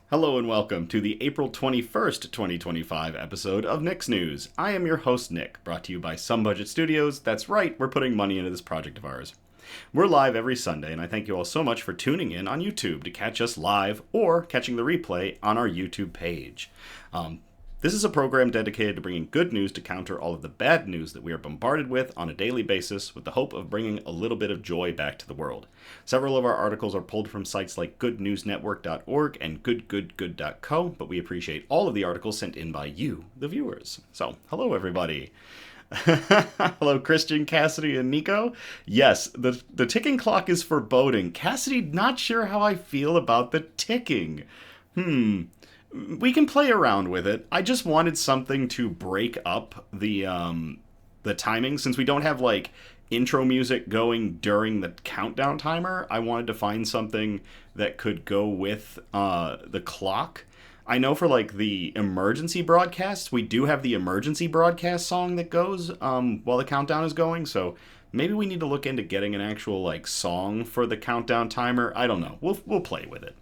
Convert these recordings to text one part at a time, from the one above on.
Hello and welcome to the April 21st, 2025 episode of Nick's News. I am your host, Nick, brought to you by Some Budget Studios. That's right, we're putting money into this project of ours. We're live every Sunday, and I thank you all so much for tuning in on YouTube to catch us live or catching the replay on our YouTube page. This is a program dedicated to bringing good news to counter all of the bad news that we are bombarded with on a daily basis with the hope of bringing a little bit of joy back to the world. Several of our articles are pulled from sites like goodnewsnetwork.org and goodgoodgood.co, but we appreciate all of the articles sent in by you, the viewers. So, hello everybody. Hello, Christian, Cassidy, and Nico. Yes, the ticking clock is foreboding. Cassidy, not sure how I feel about the ticking. We can play around with it. I just wanted something to break up the timing. Since we don't have, like, intro music going during the countdown timer, I wanted to find something that could go with the clock. I know for, like, the emergency broadcasts, we do have the emergency broadcast song that goes while the countdown is going, so maybe we need to look into getting an actual, like, song for the countdown timer. I don't know. We'll play with it.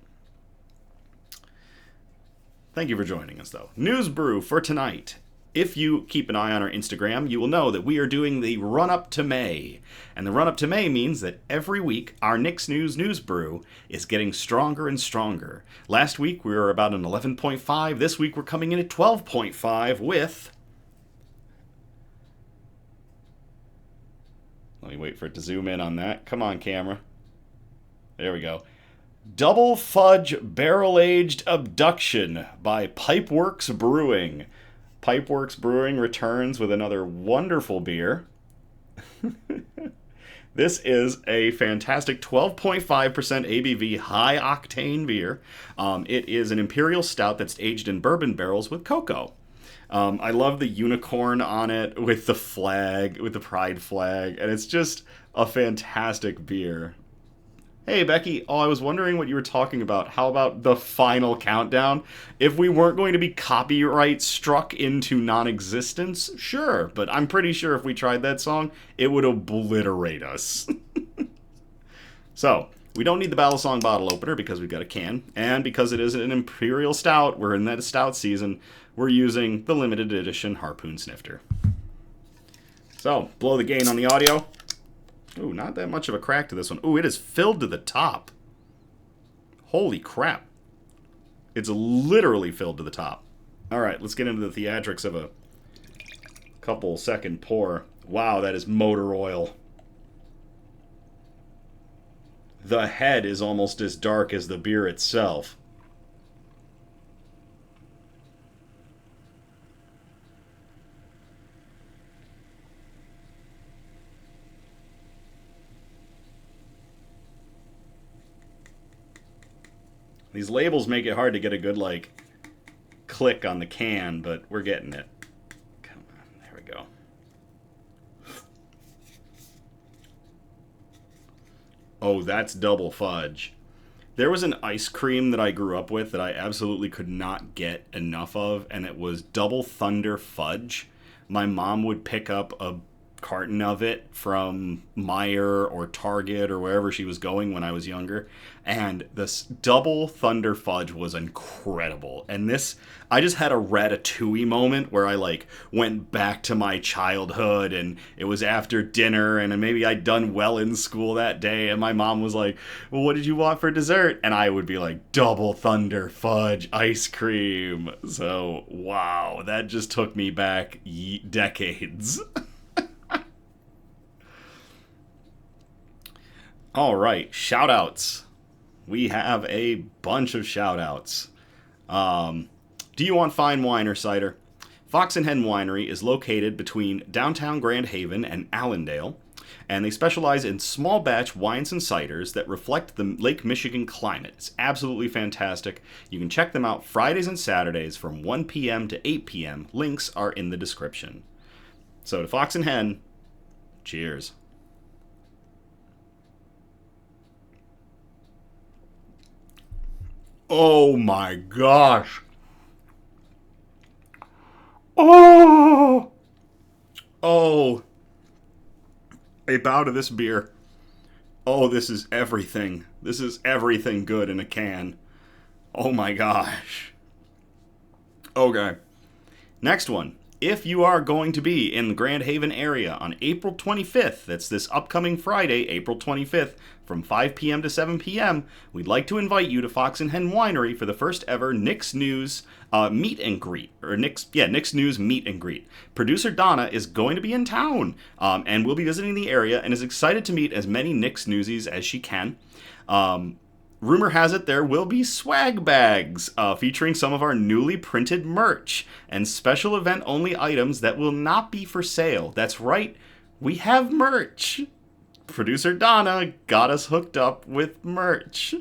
Thank you for joining us, though. News Brew for tonight. If you keep an eye on our Instagram, you will know that we are doing the run-up to May. And the run-up to May means that every week, our Nick's News Brew is getting stronger and stronger. Last week, we were about an 11.5. This week, we're coming in at 12.5 with... Let me wait for it to zoom in on that. Come on, camera. There we go. Double Fudge Barrel Aged Abduction by Pipeworks Brewing. Pipeworks Brewing returns with another wonderful beer. This is a fantastic 12.5% ABV high-octane beer. It is an Imperial Stout that's aged in bourbon barrels with cocoa. I love the unicorn on it with the flag, with the pride flag, and it's just a fantastic beer. Hey, Becky. Oh, I was wondering what you were talking about. How about the final countdown? If we weren't going to be copyright struck into non-existence, sure. But I'm pretty sure if we tried that song, it would obliterate us. So, we don't need the Battle Song bottle opener because we've got a can. And because it is an Imperial Stout, we're in that stout season, we're using the limited edition Harpoon Snifter. So, blow the gain on the audio. Ooh, not that much of a crack to this one. Ooh, it is filled to the top. Holy crap. It's literally filled to the top. Alright, let's get into the theatrics of a couple second pour. Wow, that is motor oil. The head is almost as dark as the beer itself. These labels make it hard to get a good, like, click on the can, but we're getting it. Come on, there we go. Oh, that's double fudge. There was an ice cream that I grew up with that I absolutely could not get enough of, and it was Double Thunder Fudge. My mom would pick up a carton of it from Meijer or Target or wherever she was going when I was younger, and this Double Thunder Fudge was incredible. And this, I just had a Ratatouille moment where I, like, went back to my childhood, and it was after dinner, and maybe I'd done well in school that day, and my mom was like, well, what did you want for dessert? And I would be like, Double Thunder Fudge ice cream. So, wow, that just took me back decades. All right, shout-outs. We have a bunch of shout-outs. Do you want fine wine or cider? Fox and Hen Winery is located between downtown Grand Haven and Allendale, and they specialize in small batch wines and ciders that reflect the Lake Michigan climate. It's absolutely fantastic. You can check them out Fridays and Saturdays from 1 p.m. to 8 p.m. Links are in the description. So to Fox and Hen, cheers. Oh my gosh. Oh. Oh. A bout of this beer. Oh, this is everything. This is everything good in a can. Oh my gosh. Okay. Next one. If you are going to be in the Grand Haven area on April 25th, that's this upcoming Friday, April 25th, from 5 p.m. to 7 p.m., we'd like to invite you to Fox and Hen Winery for the first ever Nick's News meet and greet. Or Nick's News meet and greet. Producer Donna is going to be in town and will be visiting the area and is excited to meet as many Nick's Newsies as she can. Rumor has it there will be swag bags featuring some of our newly printed merch and special event-only items that will not be for sale. That's right, we have merch. Producer Donna got us hooked up with merch.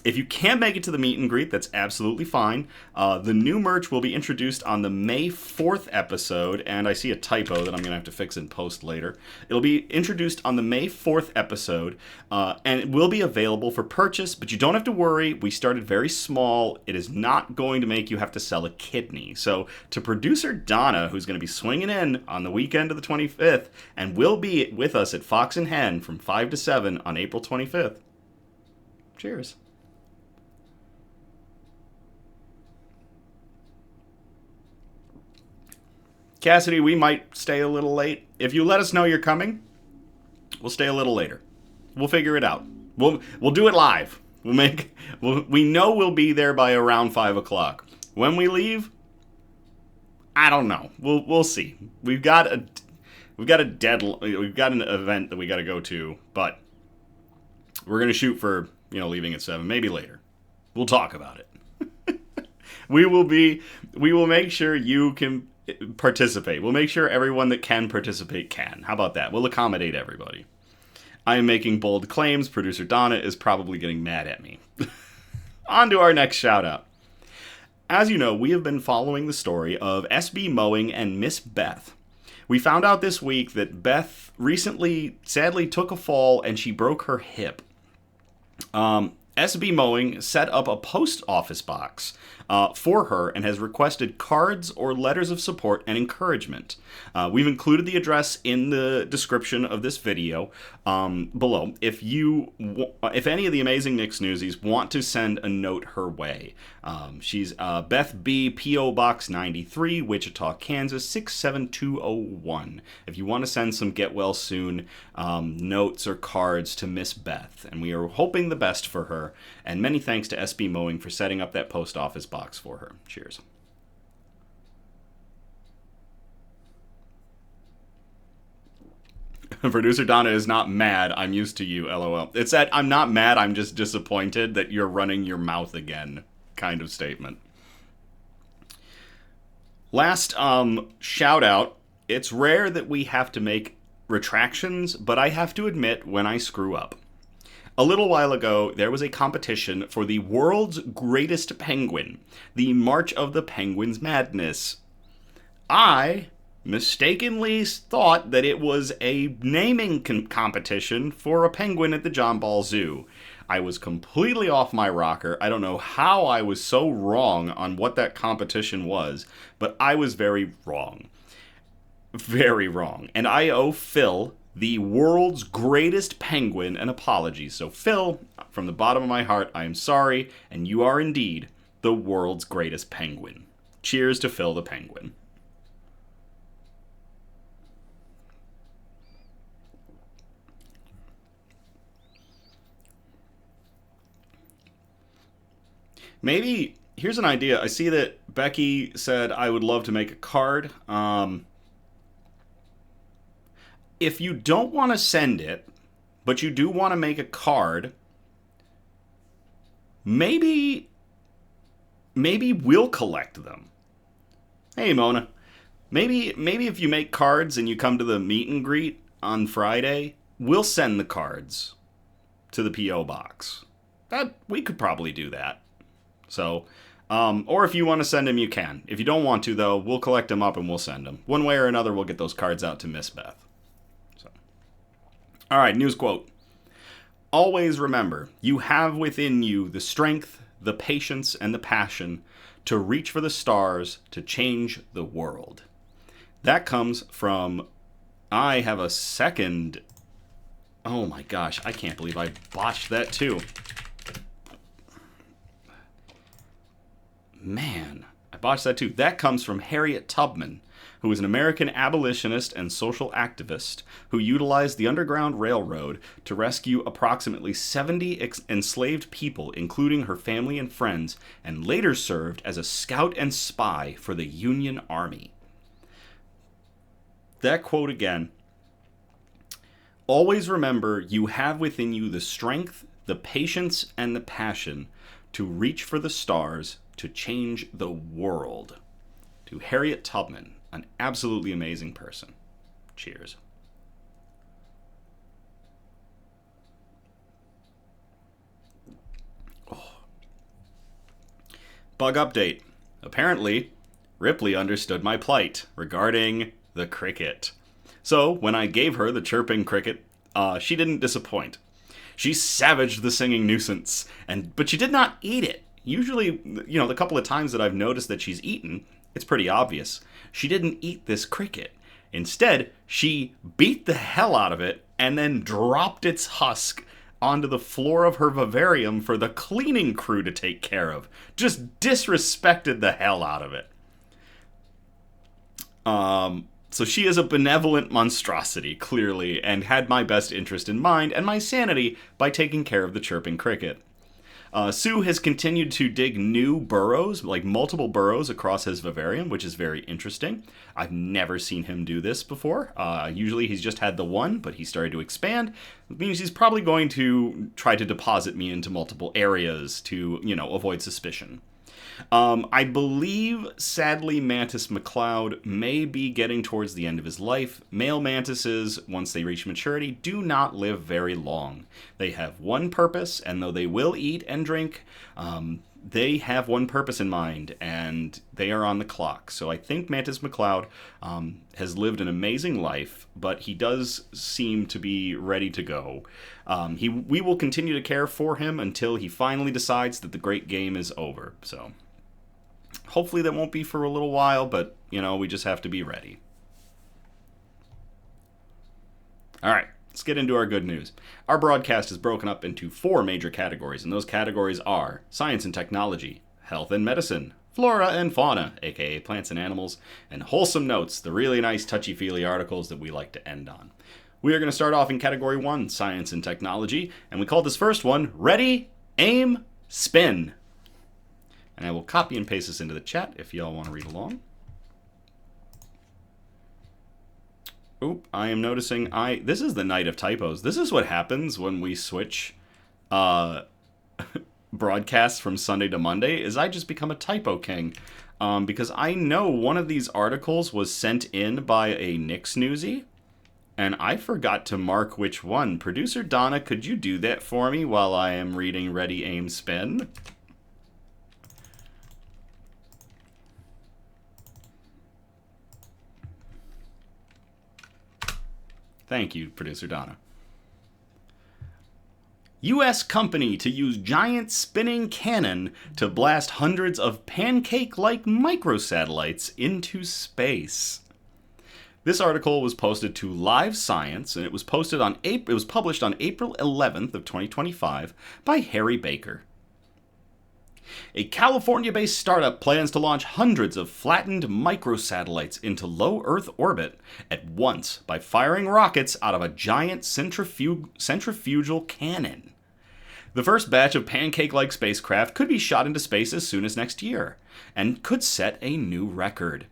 If you can't make it to the meet and greet, that's absolutely fine. The new merch will be introduced on the May 4th episode, and I see a typo that I'm going to have to fix in post later. It'll be introduced on the May 4th episode, and it will be available for purchase, but you don't have to worry. We started very small. It is not going to make you have to sell a kidney. So to producer Donna, who's going to be swinging in on the weekend of the 25th, and will be with us at Fox and Hen from 5 to 7 on April 25th. Cheers. Cassidy, we might stay a little late. If you let us know you're coming, we'll stay a little later. We'll figure it out. We'll do it live. We know we'll be there by around 5 o'clock. When we leave, I don't know. We'll see. We've got an event that we got to go to, but we're gonna shoot for leaving at 7, maybe later. We'll talk about it. We will make sure you can participate. We'll make sure everyone that can participate can. How about that? We'll accommodate everybody. I am making bold claims. Producer Donna is probably getting mad at me. On to our next shout out. As you know, we have been following the story of SB Mowing and Miss Beth. We found out this week that Beth recently sadly took a fall and she broke her hip. SB Mowing set up a post office box for her and has requested cards or letters of support and encouragement. We've included the address in the description of this video below. If any of the amazing Nick's Newsies want to send a note her way, she's Beth B, P.O. Box 93, Wichita, Kansas 67201. If you want to send some get well soon notes or cards to Miss Beth, and we are hoping the best for her. And many thanks to SB Mowing for setting up that post office box for her. Cheers. Producer Donna is not mad. I'm used to you, LOL. It's that I'm not mad, I'm just disappointed that you're running your mouth again kind of statement. Last shout out. It's rare that we have to make retractions, but I have to admit when I screw up. A little while ago, there was a competition for the world's greatest penguin, the March of the Penguins Madness. I mistakenly thought that it was a naming competition for a penguin at the John Ball Zoo. I was completely off my rocker. I don't know how I was so wrong on what that competition was, but I was very wrong. Very wrong. And I owe Phil, the world's greatest penguin, an apology. So Phil, from the bottom of my heart, I am sorry, and you are indeed the world's greatest penguin. Cheers to Phil the penguin. Maybe, here's an idea. I see that Becky said I would love to make a card. If you don't want to send it, but you do want to make a card, maybe we'll collect them. Hey, Mona. Maybe if you make cards and you come to the meet and greet on Friday, we'll send the cards to the P.O. box. We could probably do that. So, or if you want to send them, you can. If you don't want to, though, we'll collect them up and we'll send them. One way or another, we'll get those cards out to Miss Beth. All right, news quote. Always remember, you have within you the strength, the patience, and the passion to reach for the stars to change the world. That comes from, I have a second, oh my gosh, I can't believe I botched that too. Man, I botched that too. That comes from Harriet Tubman, who was an American abolitionist and social activist who utilized the Underground Railroad to rescue approximately 70 enslaved people, including her family and friends, and later served as a scout and spy for the Union Army. That quote again. Always remember, you have within you the strength, the patience, and the passion to reach for the stars, to change the world. To Harriet Tubman, an absolutely amazing person. Cheers. Oh. Bug update. Apparently, Ripley understood my plight regarding the cricket. So, when I gave her the chirping cricket, she didn't disappoint. She savaged the singing nuisance, but she did not eat it. Usually, the couple of times that I've noticed that she's eaten, it's pretty obvious. She didn't eat this cricket. Instead, she beat the hell out of it and then dropped its husk onto the floor of her vivarium for the cleaning crew to take care of. Just disrespected the hell out of it. So she is a benevolent monstrosity, clearly, and had my best interest in mind and my sanity by taking care of the chirping cricket. Sue has continued to dig new burrows, like multiple burrows across his vivarium, which is very interesting. I've never seen him do this before. Usually he's just had the one, but he started to expand. It means he's probably going to try to deposit me into multiple areas to, avoid suspicion. I believe, sadly, Mantis McLeod may be getting towards the end of his life. Male mantises, once they reach maturity, do not live very long. They have one purpose, and though they will eat and drink, they have one purpose in mind, and they are on the clock. So I think Mantis McLeod has lived an amazing life, but he does seem to be ready to go. We will continue to care for him until he finally decides that the great game is over. So hopefully that won't be for a little while, but, we just have to be ready. All right, let's get into our good news. Our broadcast is broken up into 4 major categories, and those categories are science and technology, health and medicine, flora and fauna, aka plants and animals, and wholesome notes, the really nice touchy-feely articles that we like to end on. We are going to start off in category 1, science and technology, and we call this first one, Ready, Aim, Spin. And I will copy and paste this into the chat if y'all want to read along. Oop, I am noticing this is the night of typos. This is what happens when we switch broadcasts from Sunday to Monday, is I just become a typo king. Because I know one of these articles was sent in by a Nick's Newsie, and I forgot to mark which one. Producer Donna, could you do that for me while I am reading Ready, Aim, Spin? Thank you, Producer Donna. U.S. company to use giant spinning cannon to blast hundreds of pancake-like microsatellites into space. This article was posted to Live Science, and it was published on April 11th of 2025 by Harry Baker. A California-based startup plans to launch hundreds of flattened microsatellites into low Earth orbit at once by firing rockets out of a giant centrifugal cannon. The first batch of pancake-like spacecraft could be shot into space as soon as next year, and could set a new record.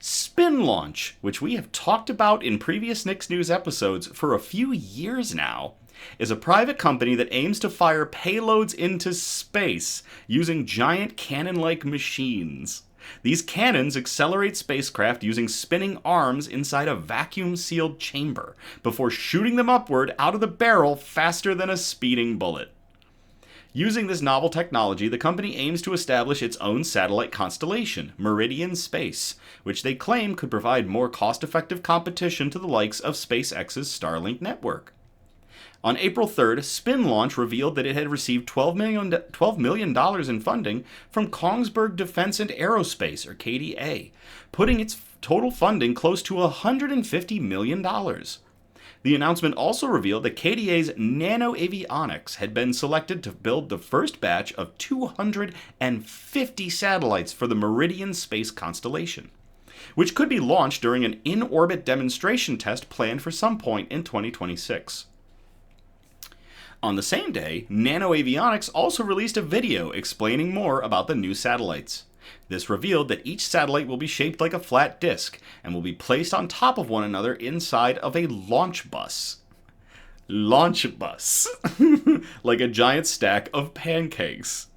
Spin Launch, which we have talked about in previous Nick's News episodes for a few years now, is a private company that aims to fire payloads into space using giant cannon-like machines. These cannons accelerate spacecraft using spinning arms inside a vacuum-sealed chamber before shooting them upward out of the barrel faster than a speeding bullet. Using this novel technology, the company aims to establish its own satellite constellation, Meridian Space, which they claim could provide more cost-effective competition to the likes of SpaceX's Starlink network. On April 3rd, Spin Launch revealed that it had received $12 million in funding from Kongsberg Defense and Aerospace, or KDA, putting its total funding close to $150 million. The announcement also revealed that KDA's nanoavionics had been selected to build the first batch of 250 satellites for the Meridian space constellation, which could be launched during an in-orbit demonstration test planned for some point in 2026. On the same day, nanoavionics also released a video explaining more about the new satellites. This revealed that each satellite will be shaped like a flat disk and will be placed on top of one another inside of a launch bus. Launch bus. Like a giant stack of pancakes.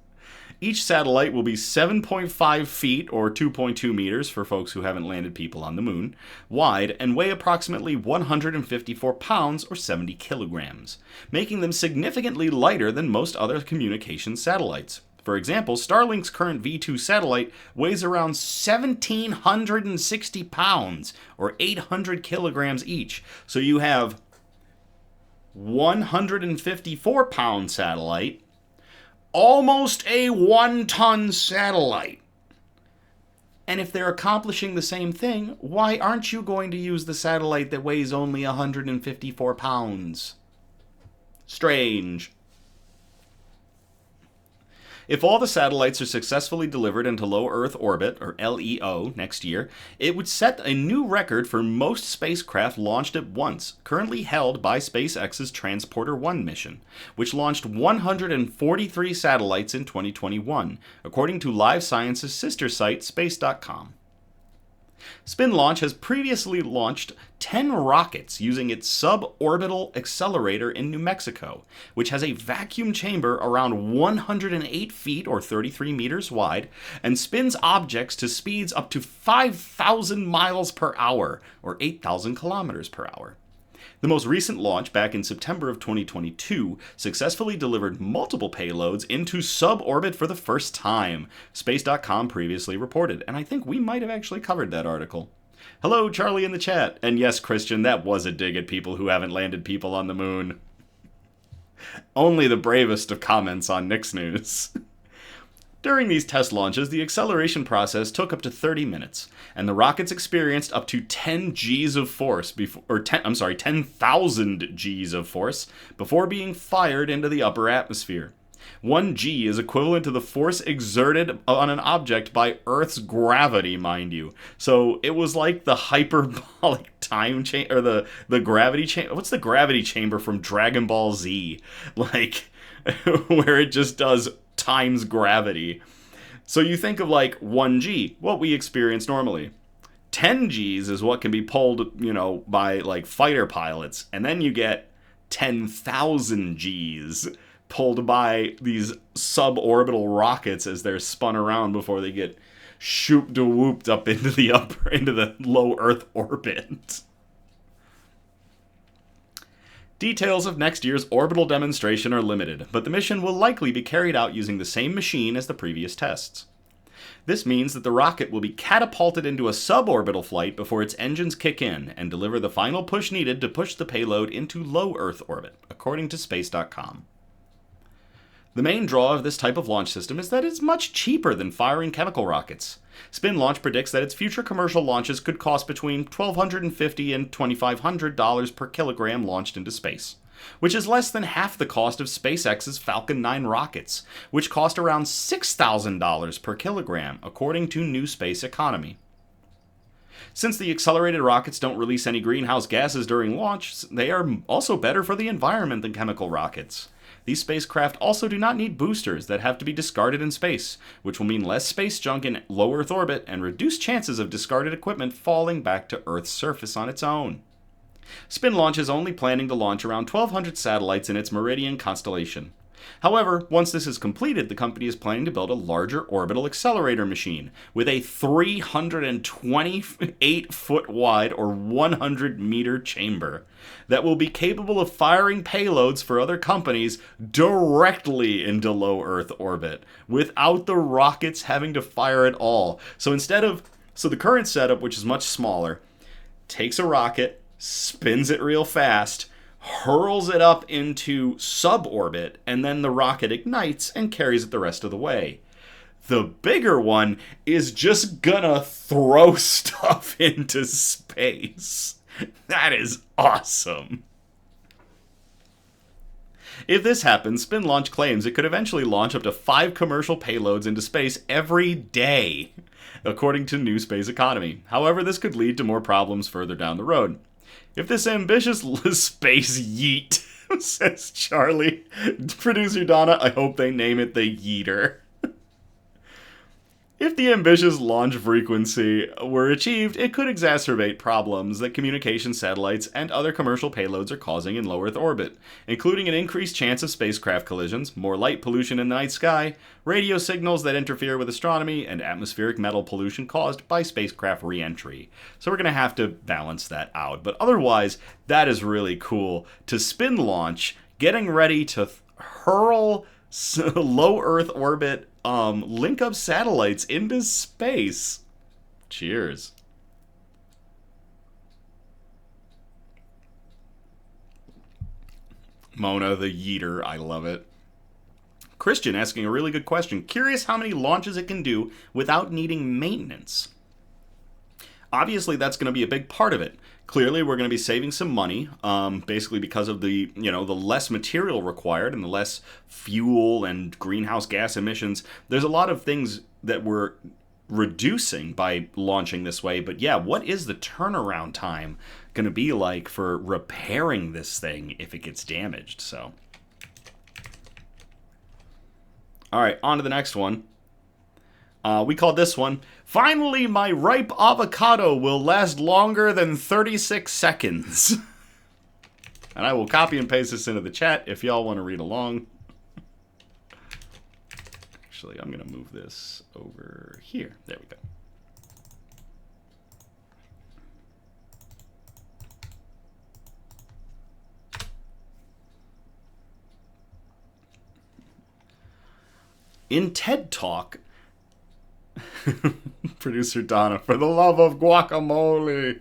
Each satellite will be 7.5 feet, or 2.2 meters for folks who haven't landed people on the moon, wide and weigh approximately 154 pounds, or 70 kilograms, making them significantly lighter than most other communications satellites. For example, Starlink's current V2 satellite weighs around 1,760 pounds, or 800 kilograms each. So you have 154-pound satellite, almost a 1-ton satellite. And if they're accomplishing the same thing, why aren't you going to use the satellite that weighs only 154 pounds? Strange. If all the satellites are successfully delivered into low Earth orbit, or LEO, next year, it would set a new record for most spacecraft launched at once, currently held by SpaceX's Transporter-1 mission, which launched 143 satellites in 2021, according to Live Science's sister site, Space.com. Spin Launch has previously launched 10 rockets using its suborbital accelerator in New Mexico, which has a vacuum chamber around 108 feet or 33 meters wide and spins objects to speeds up to 5,000 miles per hour or 8,000 kilometers per hour. The most recent launch, back in September of 2022, successfully delivered multiple payloads into suborbit for the first time, Space.com previously reported, and I think we might have actually covered that article. Hello, Charlie in the chat, and yes, Christian, that was a dig at people who haven't landed people on the moon. Only the bravest of comments on Nick's News. During these test launches, the acceleration process took up to 30 minutes, and the rockets experienced up to 10 Gs of force, 10,000 Gs of force, before being fired into the upper atmosphere. 1 G is equivalent to the force exerted on an object by Earth's gravity, mind you. So it was like the hyperbolic time chamber, or the gravity chamber. What's the gravity chamber from Dragon Ball Z? Like, where it just does times gravity. So you think of like 1 G, what we experience normally. 10 Gs is what can be pulled, by like fighter pilots. And then you get 10,000 Gs pulled by these suborbital rockets as they're spun around before they get shoop-de-whooped up into the low Earth orbit. Details of next year's orbital demonstration are limited, but the mission will likely be carried out using the same machine as the previous tests. This means that the rocket will be catapulted into a suborbital flight before its engines kick in and deliver the final push needed to push the payload into low Earth orbit, according to Space.com. The main draw of this type of launch system is that it's much cheaper than firing chemical rockets. Spin Launch predicts that its future commercial launches could cost between $1,250 and $2,500 per kilogram launched into space, which is less than half the cost of SpaceX's Falcon 9 rockets, which cost around $6,000 per kilogram, according to New Space Economy. Since the accelerated rockets don't release any greenhouse gases during launch, they are also better for the environment than chemical rockets. These spacecraft also do not need boosters that have to be discarded in space, which will mean less space junk in low Earth orbit and reduced chances of discarded equipment falling back to Earth's surface on its own. Spin Launch is only planning to launch around 1,200 satellites in its Meridian constellation. However, once this is completed, the company is planning to build a larger orbital accelerator machine with a 328-foot wide or 100-meter chamber that will be capable of firing payloads for other companies directly into low Earth orbit without the rockets having to fire at all. So the current setup, which is much smaller, takes a rocket, spins it real fast, hurls it up into suborbit, and then the rocket ignites and carries it the rest of the way. The bigger one is just gonna throw stuff into space. That is awesome. If this happens, Spin Launch claims it could eventually launch up to 5 commercial payloads into space every day, according to New Space Economy. However, this could lead to more problems further down the road. If this ambitious space yeet, says Charlie, producer Donna, I hope they name it the Yeeter. If the ambitious launch frequency were achieved, it could exacerbate problems that communication satellites and other commercial payloads are causing in low Earth orbit, including an increased chance of spacecraft collisions, more light pollution in the night sky, radio signals that interfere with astronomy, and atmospheric metal pollution caused by spacecraft re-entry. So we're going to have to balance that out. But otherwise, that is really cool. To Spin Launch, getting ready to hurl low Earth orbit link up satellites into space. Cheers. Mona the Yeeter, I love it. Christian asking a really good question. Curious how many launches it can do without needing maintenance. Obviously, that's going to be a big part of it. Clearly, we're going to be saving some money, basically because of the less material required and the less fuel and greenhouse gas emissions. There's a lot of things that we're reducing by launching this way. But yeah, what is the turnaround time going to be like for repairing this thing if it gets damaged? So, all right, on to the next one. We called this one, Finally, my ripe avocado will last longer than 36 seconds. And I will copy and paste this into the chat if y'all want to read along. Actually, I'm going to move this over here. There we go. In TED Talk, producer Donna, for the love of guacamole.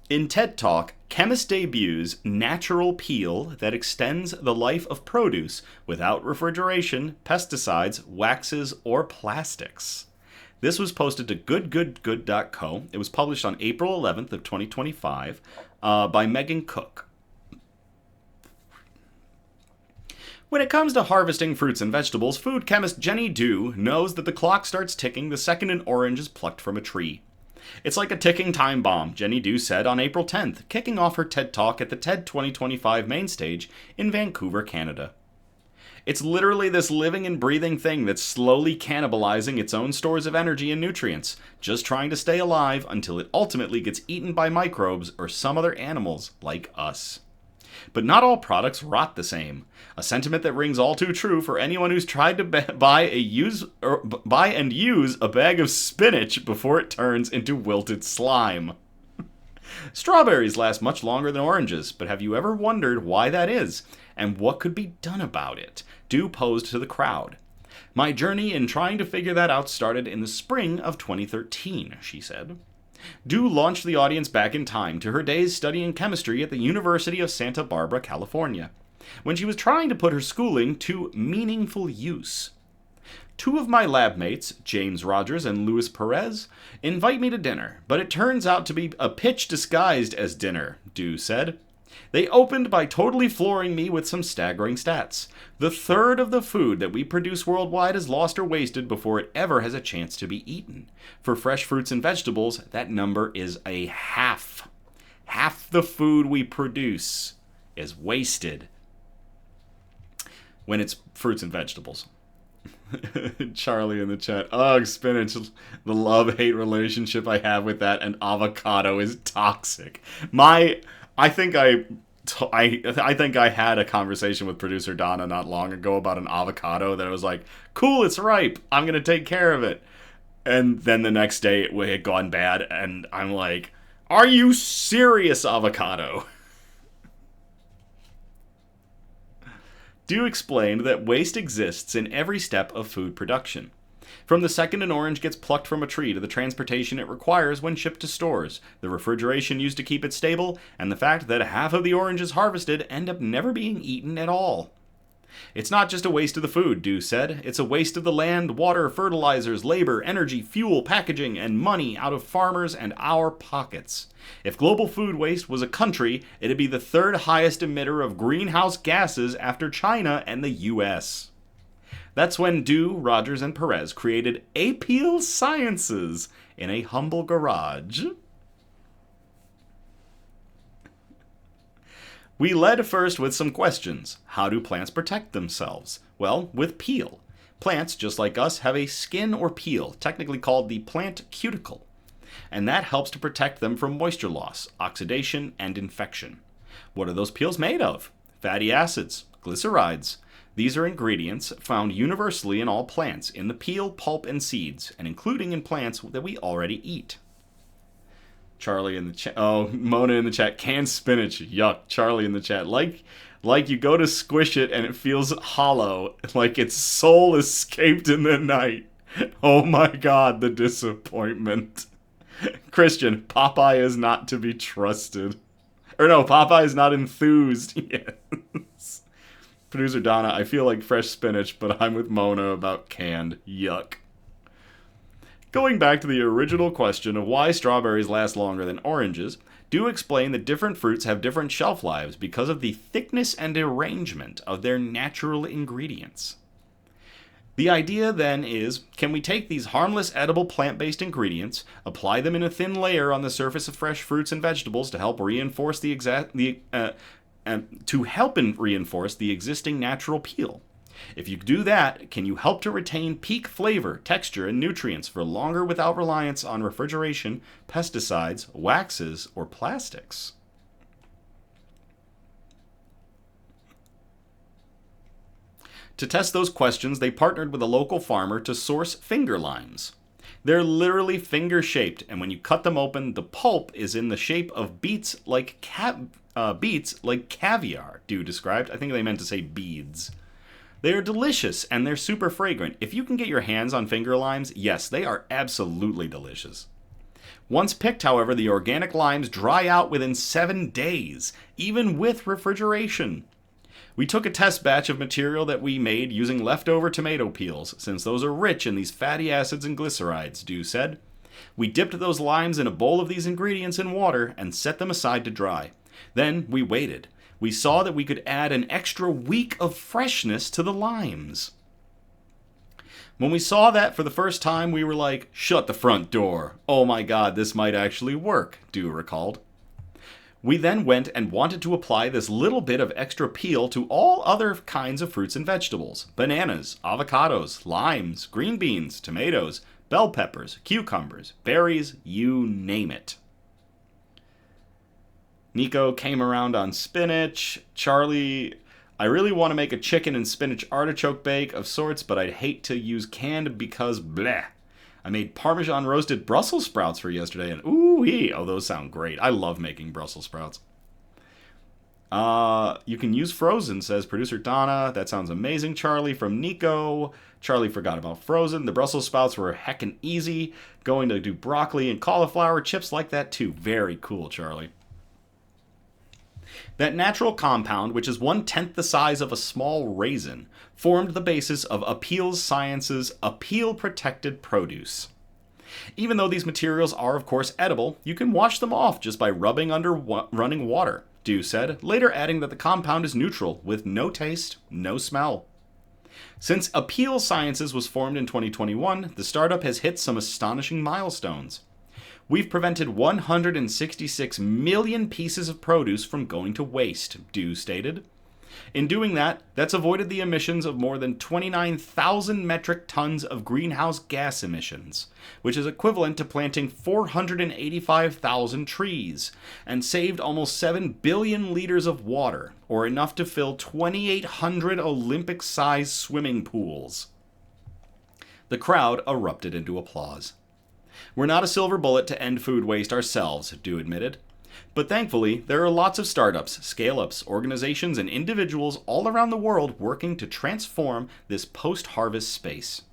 In TED Talk, chemist debuts natural peel that extends the life of produce without refrigeration, pesticides, waxes, or plastics. This was posted to goodgoodgood.co. It was published on April 11th of 2025 by Megan Cook. When it comes to harvesting fruits and vegetables, food chemist Jenny Du knows that the clock starts ticking the second an orange is plucked from a tree. It's like a ticking time bomb, Jenny Du said on April 10th, kicking off her TED Talk at the TED 2025 main stage in Vancouver, Canada. It's literally this living and breathing thing that's slowly cannibalizing its own stores of energy and nutrients, just trying to stay alive until it ultimately gets eaten by microbes or some other animals like us. But not all products rot the same. A sentiment that rings all too true for anyone who's tried to buy and use a bag of spinach before it turns into wilted slime. Strawberries last much longer than oranges, but have you ever wondered why that is, and what could be done about it? Du posed to the crowd. My journey in trying to figure that out started in the spring of 2013, she said. Du launched the audience back in time to her days studying chemistry at the University of Santa Barbara, California, when she was trying to put her schooling to meaningful use. Two of my lab mates, James Rogers and Luis Perez, invite me to dinner, but it turns out to be a pitch disguised as dinner, Du said. They opened by totally flooring me with some staggering stats. The third of the food that we produce worldwide is lost or wasted before it ever has a chance to be eaten. For fresh fruits and vegetables, that number is a half. Half the food we produce is wasted when it's fruits and vegetables. Charlie in the chat. Ugh, spinach. The love-hate relationship I have with that and avocado is toxic. I think I had a conversation with producer Donna not long ago about an avocado that I was like, cool, it's ripe. I'm going to take care of it. And then the next day it had gone bad, and I'm like, are you serious, avocado? Du explained that waste exists in every step of food production. From the second an orange gets plucked from a tree to the transportation it requires when shipped to stores, the refrigeration used to keep it stable, and the fact that half of the oranges harvested end up never being eaten at all. It's not just a waste of the food, Dew said. It's a waste of the land, water, fertilizers, labor, energy, fuel, packaging, and money out of farmers and our pockets. If global food waste was a country, it'd be the third highest emitter of greenhouse gases after China and the US. That's when Dew, Rogers, and Perez created Imperial Sciences in a humble garage. We led first with some questions. How do plants protect themselves? Well, with peel. Plants, just like us, have a skin or peel, technically called the plant cuticle. And that helps to protect them from moisture loss, oxidation, and infection. What are those peels made of? Fatty acids, glycerides. These are ingredients found universally in all plants, in the peel, pulp, and seeds, and including in plants that we already eat. Charlie in the chat. Oh, Mona in the chat. Canned spinach. Yuck. Charlie in the chat. Like you go to squish it and it feels hollow, like its soul escaped in the night. Oh my god, the disappointment. Christian, Popeye is not to be trusted. Or no, Popeye is not enthused. Yes. Producer Donna, I feel like fresh spinach, but I'm with Mona about canned. Yuck. Going back to the original question of why strawberries last longer than oranges, do explain that different fruits have different shelf lives because of the thickness and arrangement of their natural ingredients. The idea then is, can we take these harmless edible plant-based ingredients, apply them in a thin layer on the surface of fresh fruits and vegetables to help reinforce reinforce the existing natural peel? If you do that, can you help to retain peak flavor, texture, and nutrients for longer without reliance on refrigeration, pesticides, waxes, or plastics? To test those questions, they partnered with a local farmer to source finger limes. They're literally finger-shaped, and when you cut them open, the pulp is in the shape of beets like caviar, Dew described. I think they meant to say beads. They are delicious, and they're super fragrant. If you can get your hands on finger limes, yes, they are absolutely delicious. Once picked, however, the organic limes dry out within 7 days, even with refrigeration. We took a test batch of material that we made using leftover tomato peels, since those are rich in these fatty acids and glycerides, Dew said. We dipped those limes in a bowl of these ingredients in water and set them aside to dry. Then we waited. We saw that we could add an extra week of freshness to the limes. When we saw that for the first time, we were like, shut the front door. Oh my god, this might actually work, Dew recalled. We then went and wanted to apply this little bit of extra peel to all other kinds of fruits and vegetables. Bananas, avocados, limes, green beans, tomatoes, bell peppers, cucumbers, berries, you name it. Nico came around on spinach. Charlie, I really want to make a chicken and spinach artichoke bake of sorts, but I'd hate to use canned because bleh. I made Parmesan roasted Brussels sprouts for yesterday, and ooh-wee, oh, those sound great. I love making Brussels sprouts. You can use frozen, says producer Donna. That sounds amazing, Charlie, from Nico. Charlie forgot about frozen. The Brussels sprouts were heckin' easy. Going to do broccoli and cauliflower chips like that, too. Very cool, Charlie. That natural compound, which is 1/10 the size of a small raisin, formed the basis of Imperial Sciences' appeal-protected produce. Even though these materials are, of course, edible, you can wash them off just by rubbing under running water, Dew said, later adding that the compound is neutral, with no taste, no smell. Since Imperial Sciences was formed in 2021, the startup has hit some astonishing milestones. We've prevented 166 million pieces of produce from going to waste, Dew stated. In doing that, that's avoided the emissions of more than 29,000 metric tons of greenhouse gas emissions, which is equivalent to planting 485,000 trees, and saved almost 7 billion liters of water, or enough to fill 2,800 Olympic-sized swimming pools. The crowd erupted into applause. We're not a silver bullet to end food waste ourselves, Dew admitted. But thankfully, there are lots of startups, scale-ups, organizations, and individuals all around the world working to transform this post-harvest space.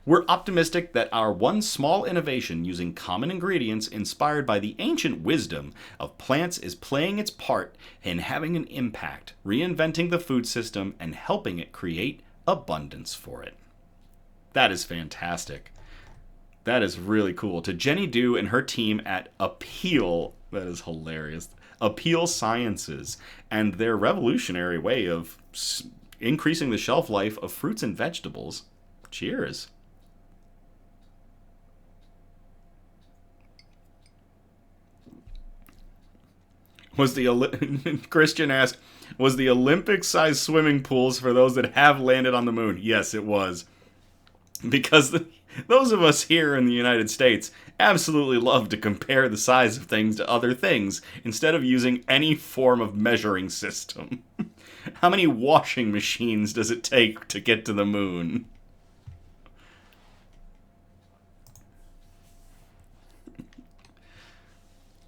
We're optimistic that our one small innovation using common ingredients inspired by the ancient wisdom of plants is playing its part in having an impact, reinventing the food system and helping it create abundance for it. That is fantastic. That is really cool. To Jenny Dew and her team at Appeal, that is hilarious. Appeal Sciences and their revolutionary way of increasing the shelf life of fruits and vegetables. Cheers. Christian asked, was the Olympic-sized swimming pools for those that have landed on the moon? Yes, it was. Because those of us here in the United States absolutely love to compare the size of things to other things instead of using any form of measuring system. How many washing machines does it take to get to the moon?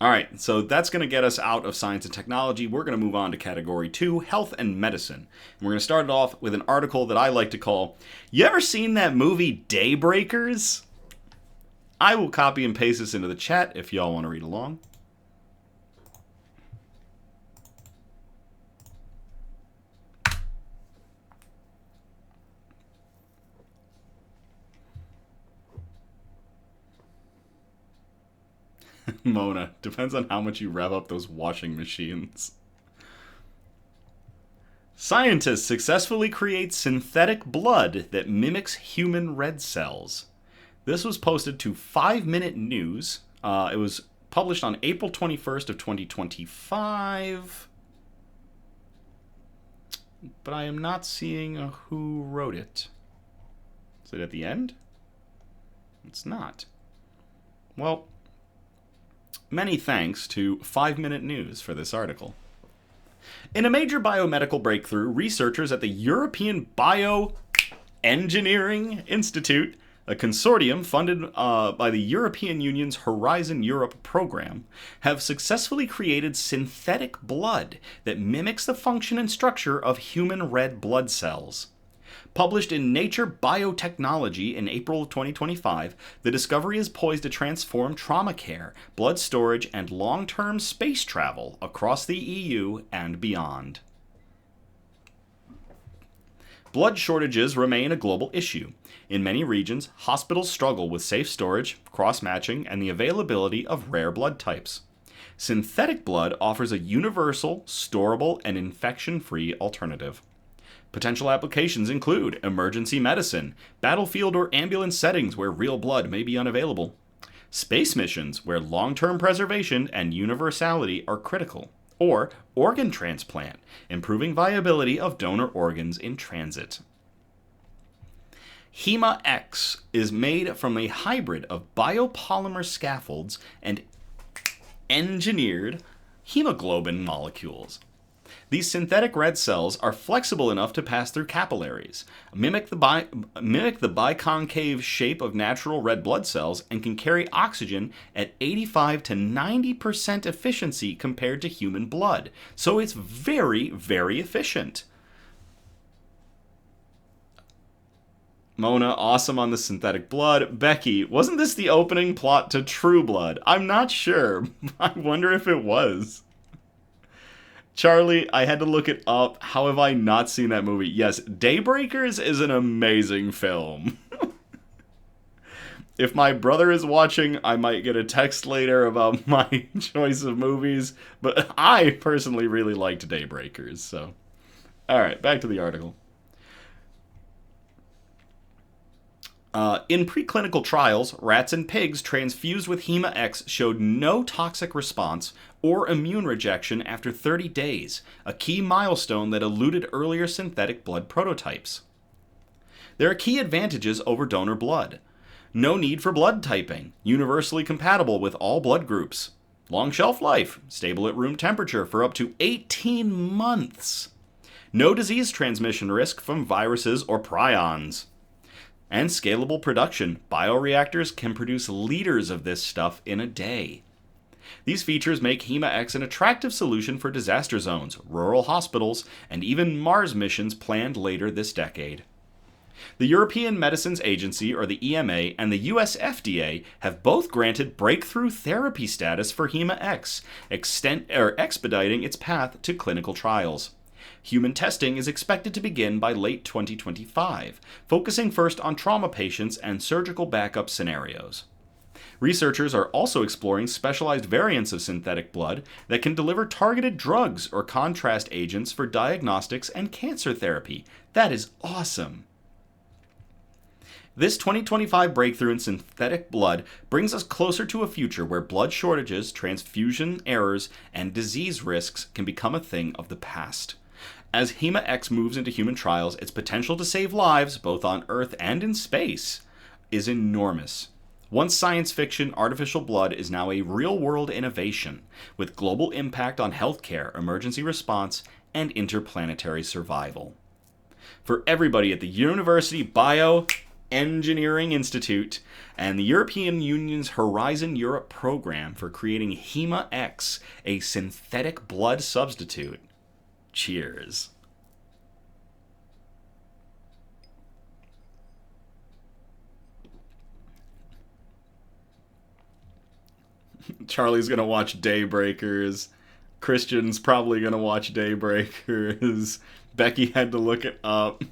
Alright, so that's going to get us out of science and technology. We're going to move on to category 2, health and medicine. And we're going to start it off with an article that I like to call, you ever seen that movie Daybreakers? I will copy and paste this into the chat if y'all want to read along. Mona, depends on how much you rev up those washing machines. Scientists successfully create synthetic blood that mimics human red cells. This was posted to 5 Minute News. It was published on April 21st of 2025. But I am not seeing who wrote it. Is it at the end? It's not. Well, many thanks to 5 Minute News for this article. In a major biomedical breakthrough, researchers at the European Bioengineering Institute, a consortium funded by the European Union's Horizon Europe program, have successfully created synthetic blood that mimics the function and structure of human red blood cells. Published in Nature Biotechnology in April of 2025, the discovery is poised to transform trauma care, blood storage, and long-term space travel across the EU and beyond. Blood shortages remain a global issue. In many regions, hospitals struggle with safe storage, cross-matching, and the availability of rare blood types. Synthetic blood offers a universal, storable, and infection-free alternative. Potential applications include emergency medicine, battlefield or ambulance settings where real blood may be unavailable, space missions where long-term preservation and universality are critical, or organ transplant, improving viability of donor organs in transit. HemaX is made from a hybrid of biopolymer scaffolds and engineered hemoglobin molecules. These synthetic red cells are flexible enough to pass through capillaries, mimic the biconcave shape of natural red blood cells, and can carry oxygen at 85 to 90% efficiency compared to human blood. So it's very, very efficient. Mona, awesome on the synthetic blood. Becky, wasn't this the opening plot to True Blood? I'm not sure. I wonder if it was. Charlie, I had to look it up. How have I not seen that movie? Yes, Daybreakers is an amazing film. If my brother is watching, I might get a text later about my choice of movies, but I personally really liked Daybreakers, so. Alright, back to the article. In preclinical trials, rats and pigs transfused with HemaX showed no toxic response or immune rejection after 30 days, a key milestone that eluded earlier synthetic blood prototypes. There are key advantages over donor blood. No need for blood typing, universally compatible with all blood groups. Long shelf life, stable at room temperature for up to 18 months. No disease transmission risk from viruses or prions. And scalable production. Bioreactors can produce liters of this stuff in a day. These features make HemaX an attractive solution for disaster zones, rural hospitals, and even Mars missions planned later this decade. The European Medicines Agency, or the EMA, and the US FDA have both granted breakthrough therapy status for HEMA-X, expediting its path to clinical trials. Human testing is expected to begin by late 2025, focusing first on trauma patients and surgical backup scenarios. Researchers are also exploring specialized variants of synthetic blood that can deliver targeted drugs or contrast agents for diagnostics and cancer therapy. That is awesome. This 2025 breakthrough in synthetic blood brings us closer to a future where blood shortages, transfusion errors, and disease risks can become a thing of the past. As HEMA-X moves into human trials, its potential to save lives, both on Earth and in space, is enormous. Once science fiction, artificial blood is now a real-world innovation, with global impact on healthcare, emergency response, and interplanetary survival. For everybody at the University Bioengineering Institute and the European Union's Horizon Europe program for creating HEMA-X, a synthetic blood substitute, cheers. Charlie's gonna watch Daybreakers. Christian's probably gonna watch Daybreakers. Becky had to look it up.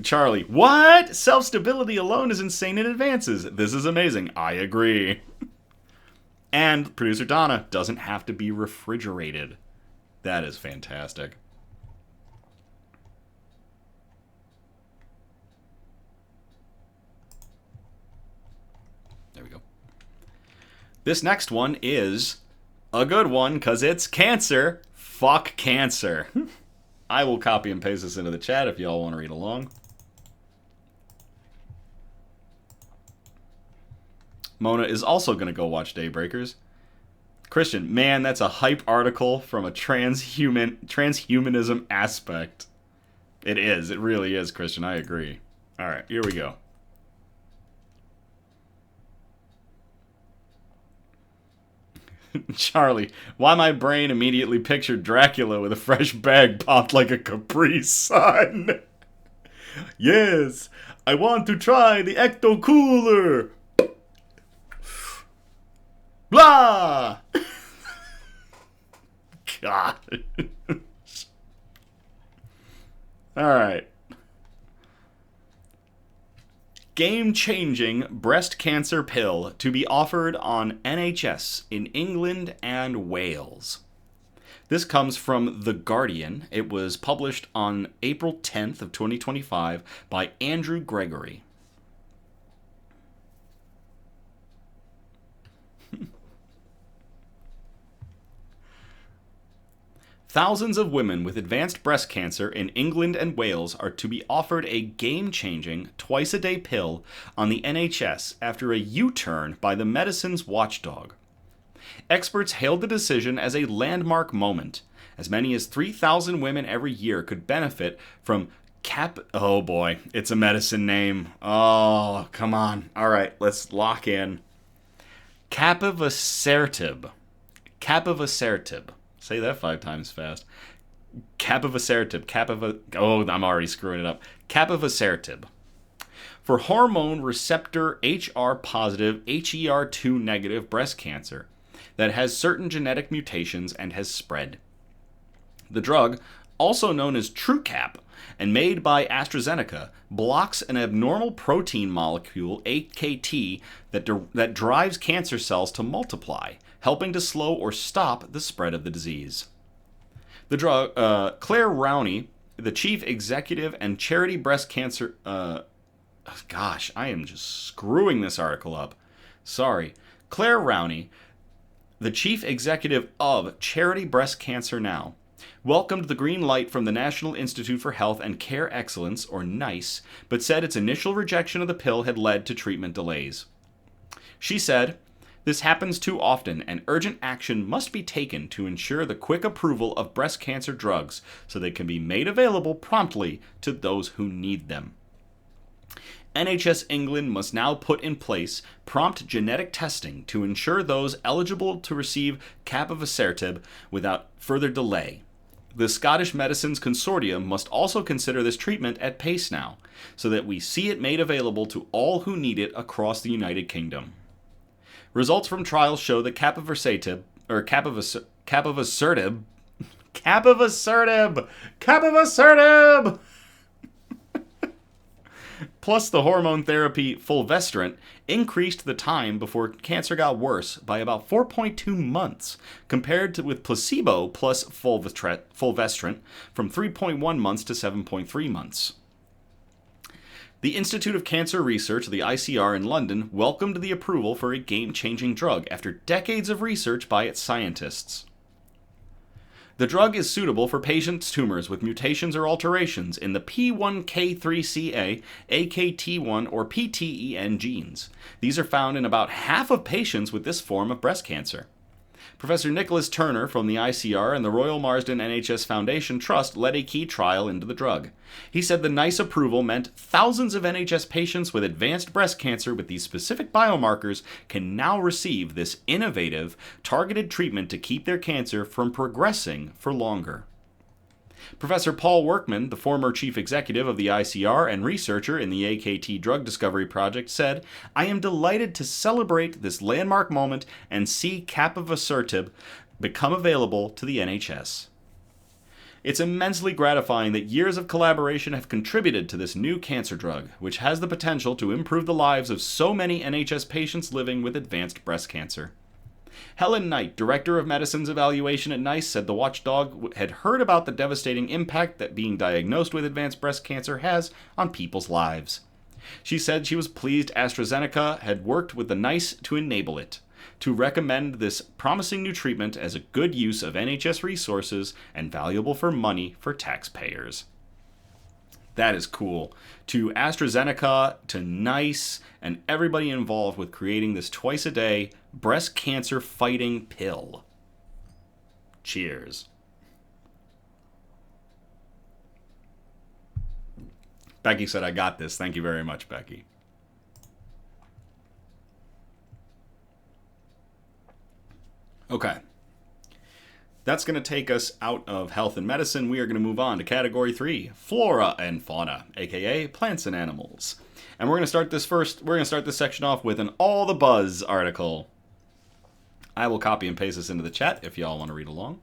Charlie, what? Self-stability alone is insane in advances. This is amazing. I agree. And producer Donna doesn't have to be refrigerated. That is fantastic. There we go. This next one is a good one because it's cancer. Fuck cancer. I will copy and paste this into the chat if y'all want to read along. Mona is also going to go watch Daybreakers. Christian, man, that's a hype article from a transhumanism aspect. It is. It really is, Christian. I agree. All right, here we go. Charlie, why my brain immediately pictured Dracula with a fresh bag popped like a Capri Sun. Yes, I want to try the Ecto Cooler. Blah! God. Alright. Game-changing breast cancer pill to be offered on NHS in England and Wales. This comes from The Guardian. It was published on April 10th of 2025 by Andrew Gregory. Thousands of women with advanced breast cancer in England and Wales are to be offered a game-changing, twice-a-day pill on the NHS after a U-turn by the medicine's watchdog. Experts hailed the decision as a landmark moment. As many as 3,000 women every year could benefit from oh boy, it's a medicine name. Oh, come on. All right, let's lock in. Capivasertib. Capivasertib. Say that 5 times fast. Capivasertib. Oh, I'm already screwing it up. Capivasertib. For hormone receptor HR positive, HER2 negative breast cancer that has certain genetic mutations and has spread. The drug, also known as TrueCap and made by AstraZeneca, blocks an abnormal protein molecule, AKT, that drives cancer cells to multiply, helping to slow or stop the spread of the disease. The drug, Claire Rowney, the chief executive and charity breast cancer... gosh, I am just screwing this article up. Sorry. Claire Rowney, the chief executive of Charity Breast Cancer Now, welcomed the green light from the National Institute for Health and Care Excellence, or NICE, but said its initial rejection of the pill had led to treatment delays. She said, "This happens too often, and urgent action must be taken to ensure the quick approval of breast cancer drugs so they can be made available promptly to those who need them. NHS England must now put in place prompt genetic testing to ensure those eligible to receive capivasertib without further delay. The Scottish Medicines Consortium must also consider this treatment at pace now, so that we see it made available to all who need it across the United Kingdom. Results from trials show that capivasertib, plus the hormone therapy fulvestrant increased the time before cancer got worse by about 4.2 months, compared to with placebo plus fulvestrant from 3.1 months to 7.3 months. The Institute of Cancer Research, the ICR in London, welcomed the approval for a game-changing drug after decades of research by its scientists. The drug is suitable for patients' tumors with mutations or alterations in the P1K3CA, AKT1, or PTEN genes. These are found in about half of patients with this form of breast cancer. Professor Nicholas Turner from the ICR and the Royal Marsden NHS Foundation Trust led a key trial into the drug. He said the NICE approval meant thousands of NHS patients with advanced breast cancer with these specific biomarkers can now receive this innovative, targeted treatment to keep their cancer from progressing for longer. Professor Paul Workman, the former chief executive of the ICR and researcher in the AKT drug discovery project, said, "I am delighted to celebrate this landmark moment and see capivasertib become available to the NHS. It's immensely gratifying that years of collaboration have contributed to this new cancer drug, which has the potential to improve the lives of so many NHS patients living with advanced breast cancer." Helen Knight, Director of Medicine's Evaluation at NICE, said the watchdog had heard about the devastating impact that being diagnosed with advanced breast cancer has on people's lives. She said she was pleased AstraZeneca had worked with the NICE to enable it, to recommend this promising new treatment as a good use of NHS resources and valuable for money for taxpayers. That is cool. To AstraZeneca, to NICE, and everybody involved with creating this twice-a-day breast cancer fighting pill. Cheers. Becky said, "I got this." Thank you very much, Becky. Okay. That's going to take us out of health and medicine. We are going to move on to category 3, flora and fauna, aka plants and animals. And we're going to start this section off with an All the Buzz article. I will copy and paste this into the chat if y'all want to read along.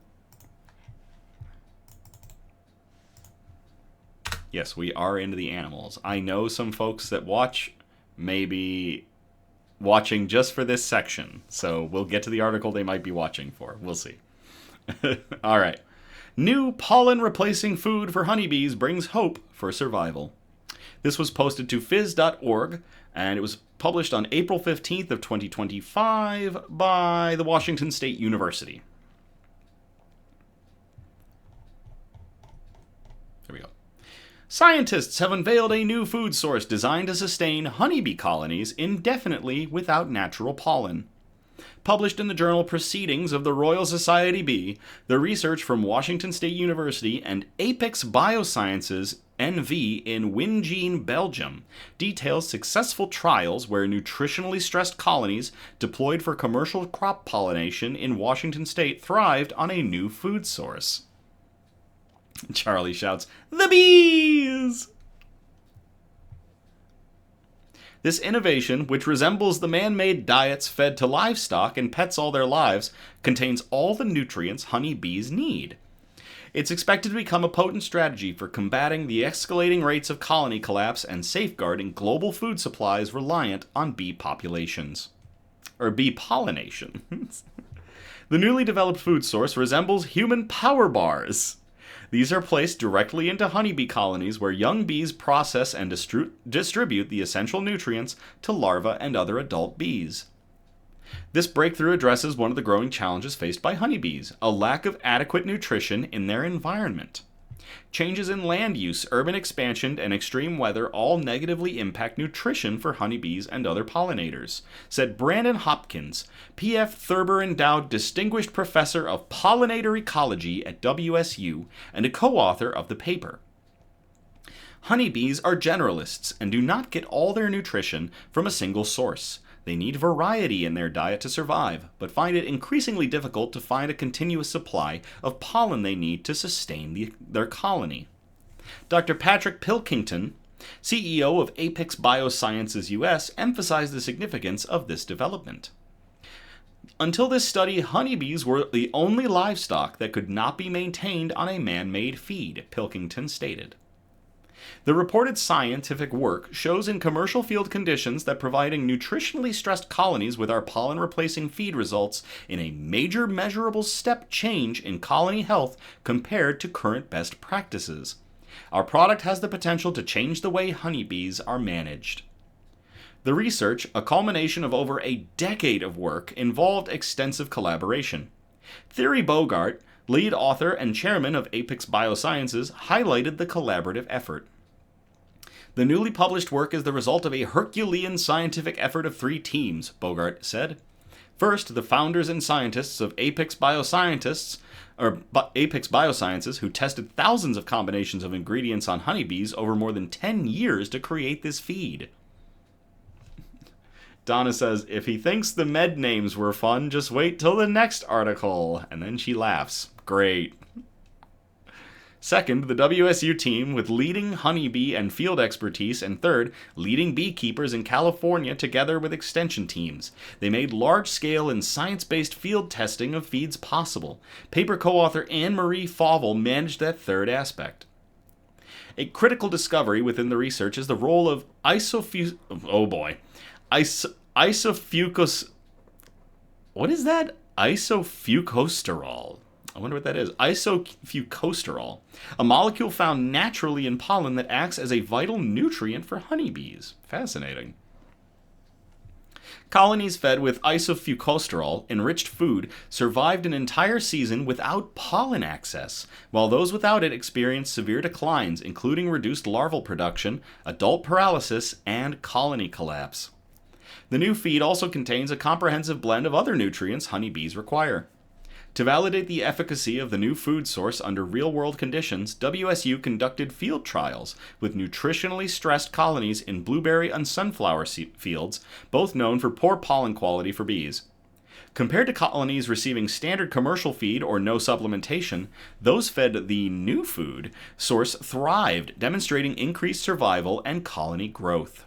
Yes, we are into the animals. I know some folks that watch may be watching just for this section, so we'll get to the article they might be watching for. We'll see. All right. New pollen-replacing food for honeybees brings hope for survival. This was posted to phys.org, and it was published on April 15th of 2025 by the Washington State University. There we go. Scientists have unveiled a new food source designed to sustain honeybee colonies indefinitely without natural pollen. Published in the journal Proceedings of the Royal Society Bee, the research from Washington State University and Apex Biosciences NV in Wingene, Belgium, details successful trials where nutritionally stressed colonies deployed for commercial crop pollination in Washington State thrived on a new food source. Charlie shouts, "The bees!" This innovation, which resembles the man-made diets fed to livestock and pets all their lives, contains all the nutrients honeybees need. It's expected to become a potent strategy for combating the escalating rates of colony collapse and safeguarding global food supplies reliant on bee populations. Or bee pollination. The newly developed food source resembles human power bars. These are placed directly into honeybee colonies where young bees process and distribute the essential nutrients to larvae and other adult bees. This breakthrough addresses one of the growing challenges faced by honeybees, a lack of adequate nutrition in their environment. Changes in land use, urban expansion, and extreme weather all negatively impact nutrition for honeybees and other pollinators, said Brandon Hopkins, P.F. Thurber Endowed Distinguished Professor of Pollinator Ecology at WSU and a co-author of the paper. Honeybees are generalists and do not get all their nutrition from a single source. They need variety in their diet to survive, but find it increasingly difficult to find a continuous supply of pollen they need to sustain their colony. Dr. Patrick Pilkington, CEO of Apex Biosciences US, emphasized the significance of this development. Until this study, honeybees were the only livestock that could not be maintained on a man-made feed, Pilkington stated. The reported scientific work shows in commercial field conditions that providing nutritionally stressed colonies with our pollen-replacing feed results in a major measurable step change in colony health compared to current best practices. Our product has the potential to change the way honeybees are managed. The research, a culmination of over a decade of work, involved extensive collaboration. Thierry Bogart, lead author and chairman of Apex Biosciences, highlighted the collaborative effort. The newly published work is the result of a Herculean scientific effort of 3 teams, Bogart said. First, the founders and scientists of Apex Biosciences, who tested thousands of combinations of ingredients on honeybees over more than 10 years to create this feed. Donna says, if he thinks the med names were fun, just wait till the next article. And then she laughs. Great. Second, the WSU team with leading honeybee and field expertise, and third, leading beekeepers in California together with extension teams. They made large-scale and science-based field testing of feeds possible. Paper co-author Anne-Marie Fauvel managed that third aspect. A critical discovery within the research is the role of isofucos... What is that? Isofucosterol. I wonder what that is. Isofucosterol, a molecule found naturally in pollen that acts as a vital nutrient for honeybees. Fascinating. Colonies fed with isofucosterol, enriched food, survived an entire season without pollen access, while those without it experienced severe declines, including reduced larval production, adult paralysis, and colony collapse. The new feed also contains a comprehensive blend of other nutrients honeybees require. To validate the efficacy of the new food source under real-world conditions, WSU conducted field trials with nutritionally stressed colonies in blueberry and sunflower fields, both known for poor pollen quality for bees. Compared to colonies receiving standard commercial feed or no supplementation, those fed the new food source thrived, demonstrating increased survival and colony growth.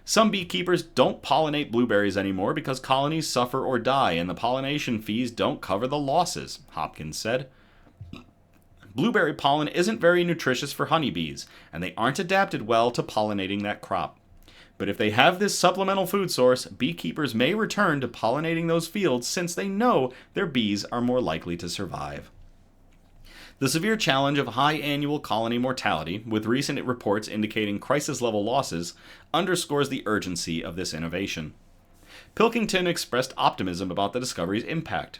Some beekeepers don't pollinate blueberries anymore because colonies suffer or die, and the pollination fees don't cover the losses, Hopkins said. Blueberry pollen isn't very nutritious for honeybees, and they aren't adapted well to pollinating that crop. But if they have this supplemental food source, beekeepers may return to pollinating those fields since they know their bees are more likely to survive. The severe challenge of high annual colony mortality, with recent reports indicating crisis-level losses, underscores the urgency of this innovation. Pilkington expressed optimism about the discovery's impact.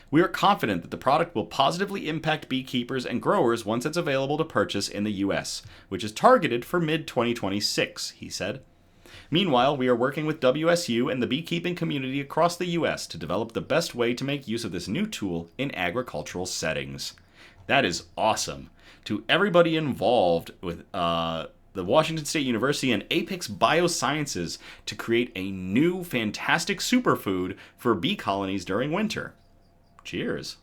We are confident that the product will positively impact beekeepers and growers once it's available to purchase in the U.S., which is targeted for mid-2026, he said. Meanwhile, we are working with WSU and the beekeeping community across the U.S. to develop the best way to make use of this new tool in agricultural settings. That is awesome. To everybody involved with the Washington State University and Apex Biosciences to create a new fantastic superfood for bee colonies during winter. Cheers.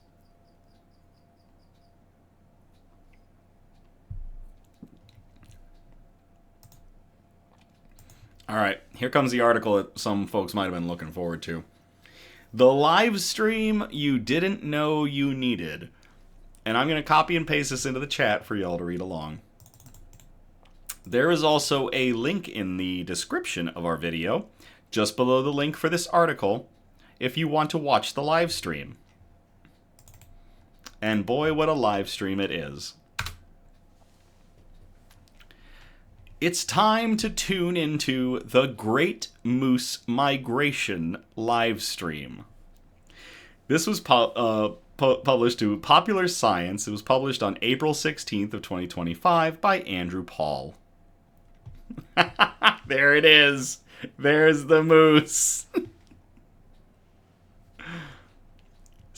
All right, here comes the article that some folks might have been looking forward to. The live stream you didn't know you needed. And I'm going to copy and paste this into the chat for y'all to read along. There is also a link in the description of our video, just below the link for this article, if you want to watch the live stream. And boy, what a live stream it is. It's time to tune into the Great Moose Migration live stream. This was published to Popular Science. It was published on April 16th of 2025 by Andrew Paul. There it is. There's the moose.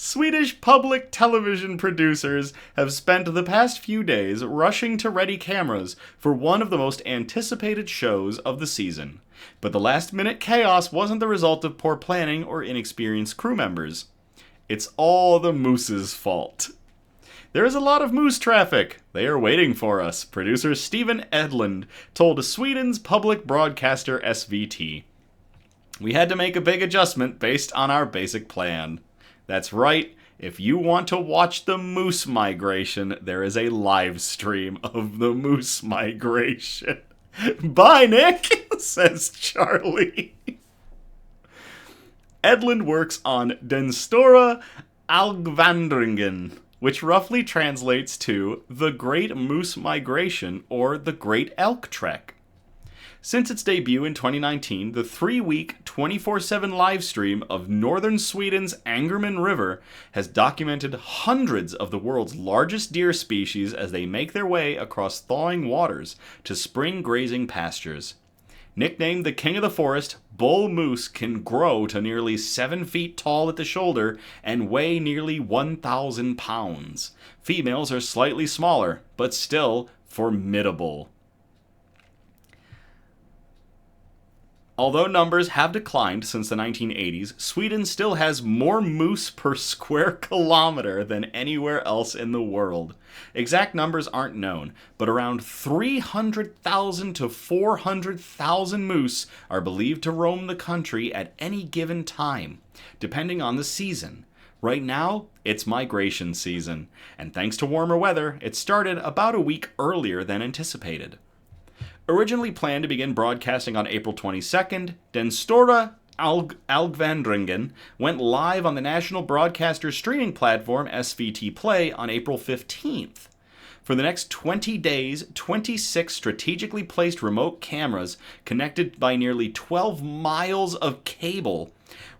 Swedish public television producers have spent the past few days rushing to ready cameras for one of the most anticipated shows of the season. But the last-minute chaos wasn't the result of poor planning or inexperienced crew members. It's all the moose's fault. There is a lot of moose traffic. They are waiting for us, producer Stephen Edlund told Sweden's public broadcaster SVT. We had to make a big adjustment based on our basic plan. That's right, if you want to watch the moose migration, there is a live stream of the moose migration. Bye, Nick, says Charlie. Edlund works on Den Stora Algvandringen, which roughly translates to the Great Moose Migration or the Great Elk Trek. Since its debut in 2019, the 3-week, 24/7 live stream of northern Sweden's Angerman River has documented hundreds of the world's largest deer species as they make their way across thawing waters to spring grazing pastures. Nicknamed the king of the forest, bull moose can grow to nearly 7 feet tall at the shoulder and weigh nearly 1,000 pounds. Females are slightly smaller, but still formidable. Although numbers have declined since the 1980s, Sweden still has more moose per square kilometer than anywhere else in the world. Exact numbers aren't known, but around 300,000 to 400,000 moose are believed to roam the country at any given time, depending on the season. Right now, it's migration season, and thanks to warmer weather, it started about a week earlier than anticipated. Originally planned to begin broadcasting on April 22nd, Den Stora Algvandringen went live on the national broadcaster streaming platform SVT Play on April 15th. For the next 20 days, 26 strategically placed remote cameras connected by nearly 12 miles of cable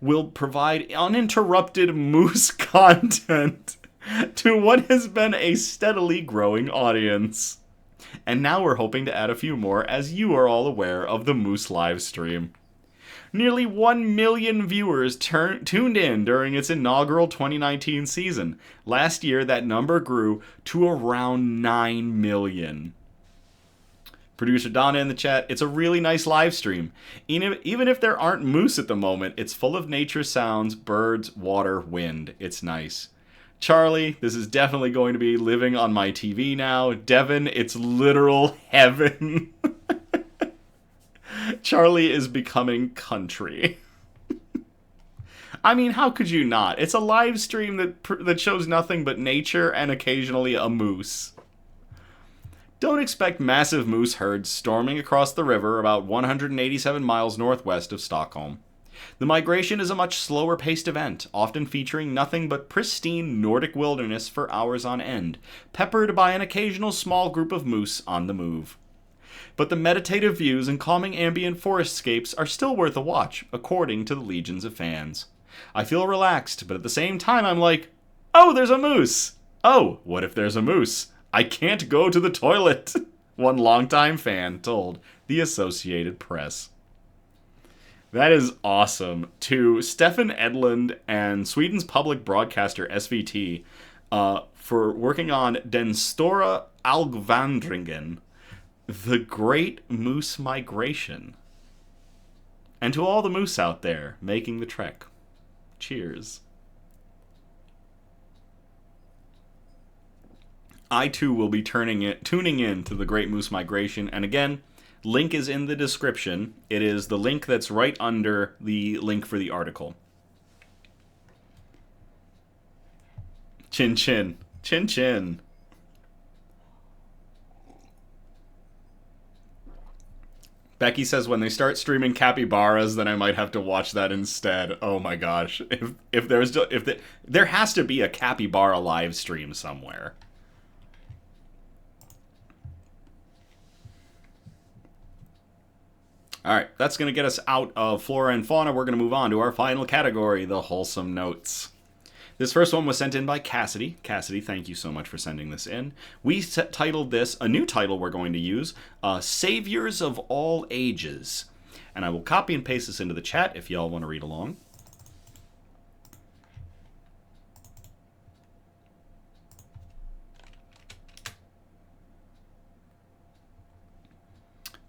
will provide uninterrupted moose content to what has been a steadily growing audience. And now we're hoping to add a few more as you are all aware of the Moose live stream. Nearly 1 million viewers tuned in during its inaugural 2019 season. Last year, that number grew to around 9 million. Producer Donna in the chat, it's a really nice live stream. Even if there aren't moose at the moment, it's full of nature sounds, birds, water, wind. It's nice. Charlie, this is definitely going to be living on my TV now. Devin, it's literal heaven. Charlie is becoming country. I mean, how could you not? It's a live stream that shows nothing but nature and occasionally a moose. Don't expect massive moose herds storming across the river about 187 miles northwest of Stockholm. The migration is a much slower-paced event, often featuring nothing but pristine Nordic wilderness for hours on end, peppered by an occasional small group of moose on the move. But the meditative views and calming ambient forestscapes are still worth a watch, according to the legions of fans. I feel relaxed, but at the same time I'm like, oh, there's a moose! Oh, what if there's a moose? I can't go to the toilet! One longtime fan told the Associated Press. That is awesome. To Stefan Edlund and Sweden's public broadcaster SVT for working on Den Stora Algvandringen, the Great Moose Migration. And to all the moose out there making the trek, cheers. I too will be tuning in to the Great Moose Migration, and again, link is in the description. It is the link that's right under the link for the article. Chin chin. Chin chin. Becky says when they start streaming capybaras, then I might have to watch that instead. Oh my gosh. There has to be a capybara live stream somewhere. Alright, that's going to get us out of flora and fauna. We're going to move on to our final category, the wholesome notes. This first one was sent in by Cassidy. Cassidy, thank you so much for sending this in. We titled this, a new title we're going to use, Saviors of All Ages. And I will copy and paste this into the chat if y'all want to read along.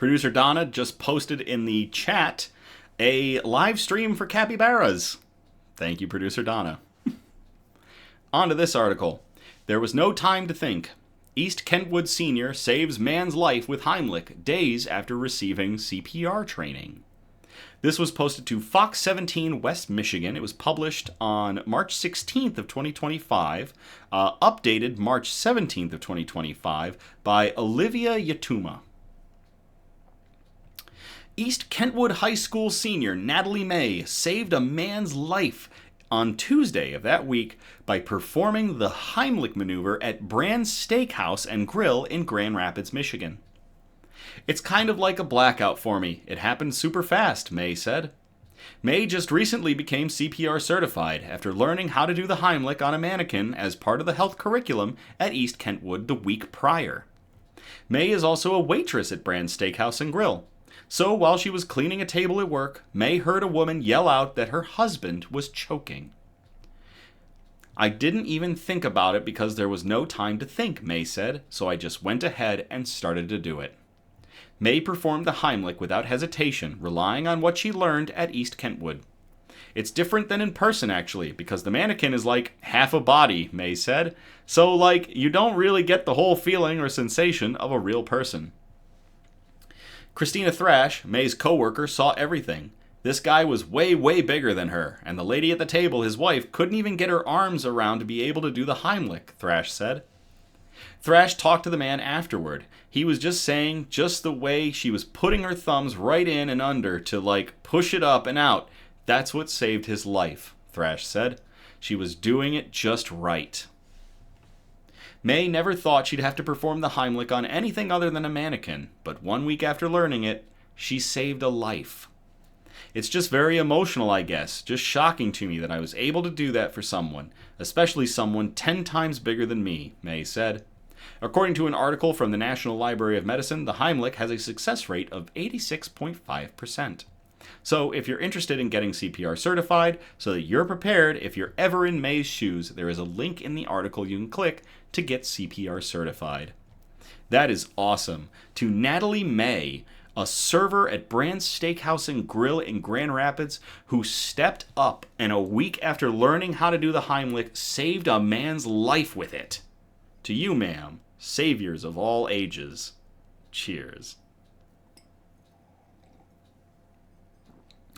Producer Donna just posted in the chat a live stream for capybaras. Thank you, Producer Donna. On to this article. There was no time to think. East Kentwood Sr. saves man's life with Heimlich days after receiving CPR training. This was posted to Fox 17 West Michigan. It was published on March 16th of 2025, updated March 17th of 2025 by Olivia Yatuma. East Kentwood High School senior Natalie May saved a man's life on Tuesday of that week by performing the Heimlich maneuver at Brand's Steakhouse and Grill in Grand Rapids, Michigan. It's kind of like a blackout for me. It happened super fast, May said. May just recently became CPR certified after learning how to do the Heimlich on a mannequin as part of the health curriculum at East Kentwood the week prior. May is also a waitress at Brand's Steakhouse and Grill. So while she was cleaning a table at work, May heard a woman yell out that her husband was choking. I didn't even think about it because there was no time to think, May said, so I just went ahead and started to do it. May performed the Heimlich without hesitation, relying on what she learned at East Kentwood. It's different than in person, actually, because the mannequin is like half a body, May said, so you don't really get the whole feeling or sensation of a real person. Christina Thrash, May's co-worker, saw everything. This guy was way, way bigger than her, and the lady at the table, his wife, couldn't even get her arms around to be able to do the Heimlich, Thrash said. Thrash talked to the man afterward. He was just saying just the way she was putting her thumbs right in and under to, push it up and out. That's what saved his life, Thrash said. She was doing it just right. May never thought she'd have to perform the Heimlich on anything other than a mannequin, but 1 week after learning it, she saved a life. It's just very emotional, I guess, just shocking to me that I was able to do that for someone, especially someone 10 times bigger than me, May said. According to an article from the National Library of Medicine, the Heimlich has a success rate of 86.5%. So if you're interested in getting CPR certified so that you're prepared if you're ever in May's shoes, there is a link in the article you can click to get CPR certified. That is awesome. To Natalie May, a server at Brand's Steakhouse and Grill in Grand Rapids, who stepped up and a week after learning how to do the Heimlich saved a man's life with it. To you, ma'am, saviors of all ages. Cheers.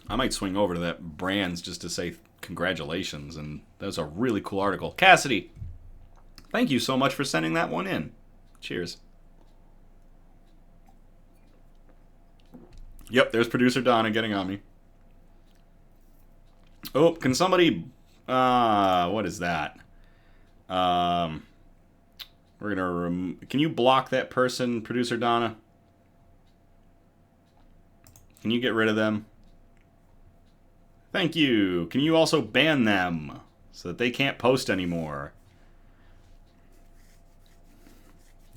I might swing over to that Brand's just to say congratulations, and that was a really cool article. Cassidy, thank you so much for sending that one in. Cheers. Yep, there's Producer Donna getting on me. Oh, can somebody... what is that? We're gonna... Can you block that person, Producer Donna? Can you get rid of them? Thank you. Can you also ban them so that they can't post anymore?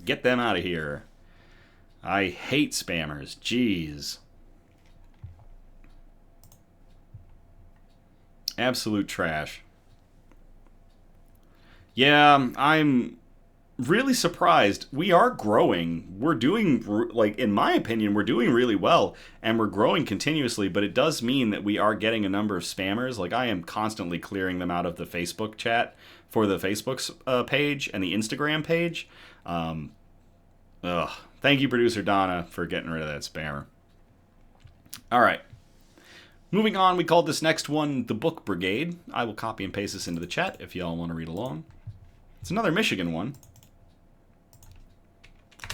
Get them out of here. I hate spammers. Jeez. Absolute trash. Yeah, I'm really surprised. We are growing. We're doing, in my opinion, we're doing really well, and we're growing continuously, but it does mean that we are getting a number of spammers. I am constantly clearing them out of the Facebook chat for the Facebook page and the Instagram page. Thank you, Producer Donna, for getting rid of that spammer. All right. Moving on, we called this next one the Book Brigade. I will copy and paste this into the chat if y'all want to read along. It's another Michigan one.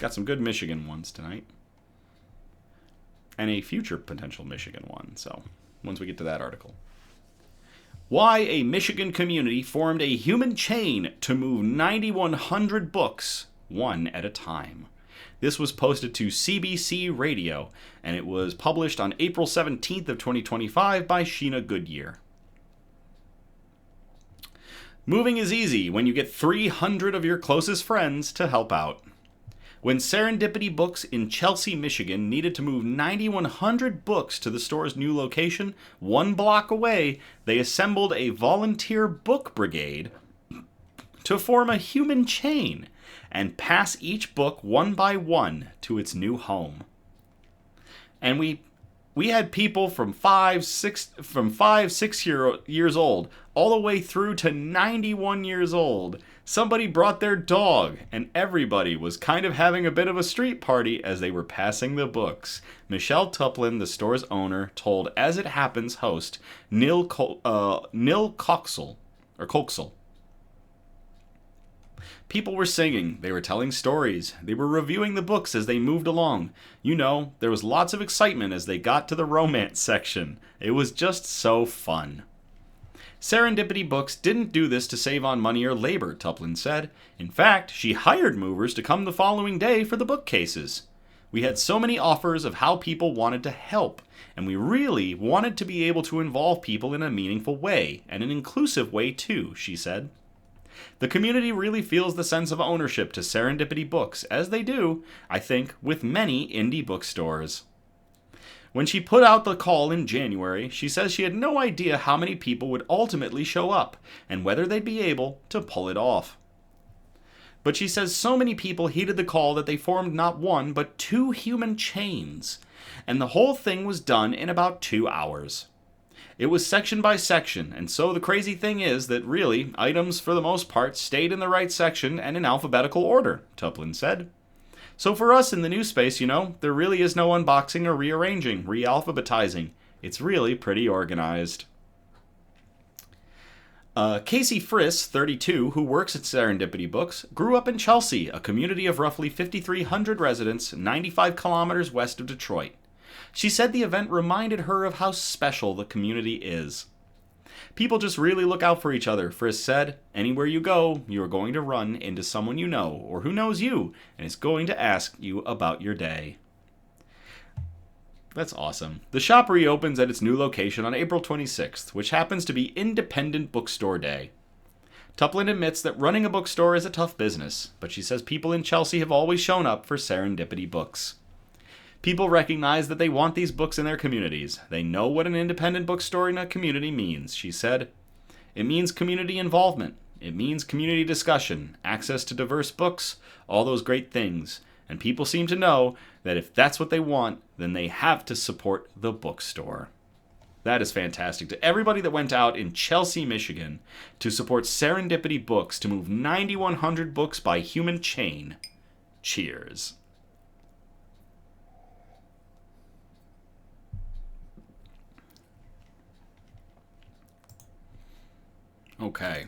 Got some good Michigan ones tonight. And a future potential Michigan one, so once we get to that article. Why a Michigan community formed a human chain to move 9,100 books one at a time. This was posted to CBC Radio, and it was published on April 17th of 2025 by Sheena Goodyear. Moving is easy when you get 300 of your closest friends to help out. When Serendipity Books in Chelsea, Michigan needed to move 9,100 books to the store's new location 1 block away, they assembled a volunteer book brigade to form a human chain and pass each book one by one to its new home. And we had people from 5, 6 years old all the way through to 91 years old. Somebody brought their dog, and everybody was kind of having a bit of a street party as they were passing the books. Michelle Tuplin, the store's owner, told As It Happens host Neil Coxell. People were singing, they were telling stories, they were reviewing the books as they moved along. You know, there was lots of excitement as they got to the romance section. It was just so fun. Serendipity Books didn't do this to save on money or labor, Tuplin said. In fact, she hired movers to come the following day for the bookcases. We had so many offers of how people wanted to help, and we really wanted to be able to involve people in a meaningful way, and an inclusive way too, she said. The community really feels the sense of ownership to Serendipity Books, as they do, I think, with many indie bookstores. When she put out the call in January, she says she had no idea how many people would ultimately show up, and whether they'd be able to pull it off. But she says so many people heeded the call that they formed not one, but 2 human chains, and the whole thing was done in about 2 hours. It was section by section, and so the crazy thing is that really, items for the most part stayed in the right section and in alphabetical order, Tuplin said. So for us in the new space, you know, there really is no unboxing or rearranging, realphabetizing. It's really pretty organized. Casey Friss, 32, who works at Serendipity Books, grew up in Chelsea, a community of roughly 5,300 residents, 95 kilometers west of Detroit. She said the event reminded her of how special the community is. People just really look out for each other, Friss said. Anywhere you go, you are going to run into someone you know, or who knows you, and is going to ask you about your day. That's awesome. The shop reopens at its new location on April 26th, which happens to be Independent Bookstore Day. Tuplin admits that running a bookstore is a tough business, but she says people in Chelsea have always shown up for Serendipity Books. People recognize that they want these books in their communities. They know what an independent bookstore in a community means, she said. It means community involvement. It means community discussion, access to diverse books, all those great things. And people seem to know that if that's what they want, then they have to support the bookstore. That is fantastic. To everybody that went out in Chelsea, Michigan to support Serendipity Books to move 9,100 books by human chain, cheers. Okay,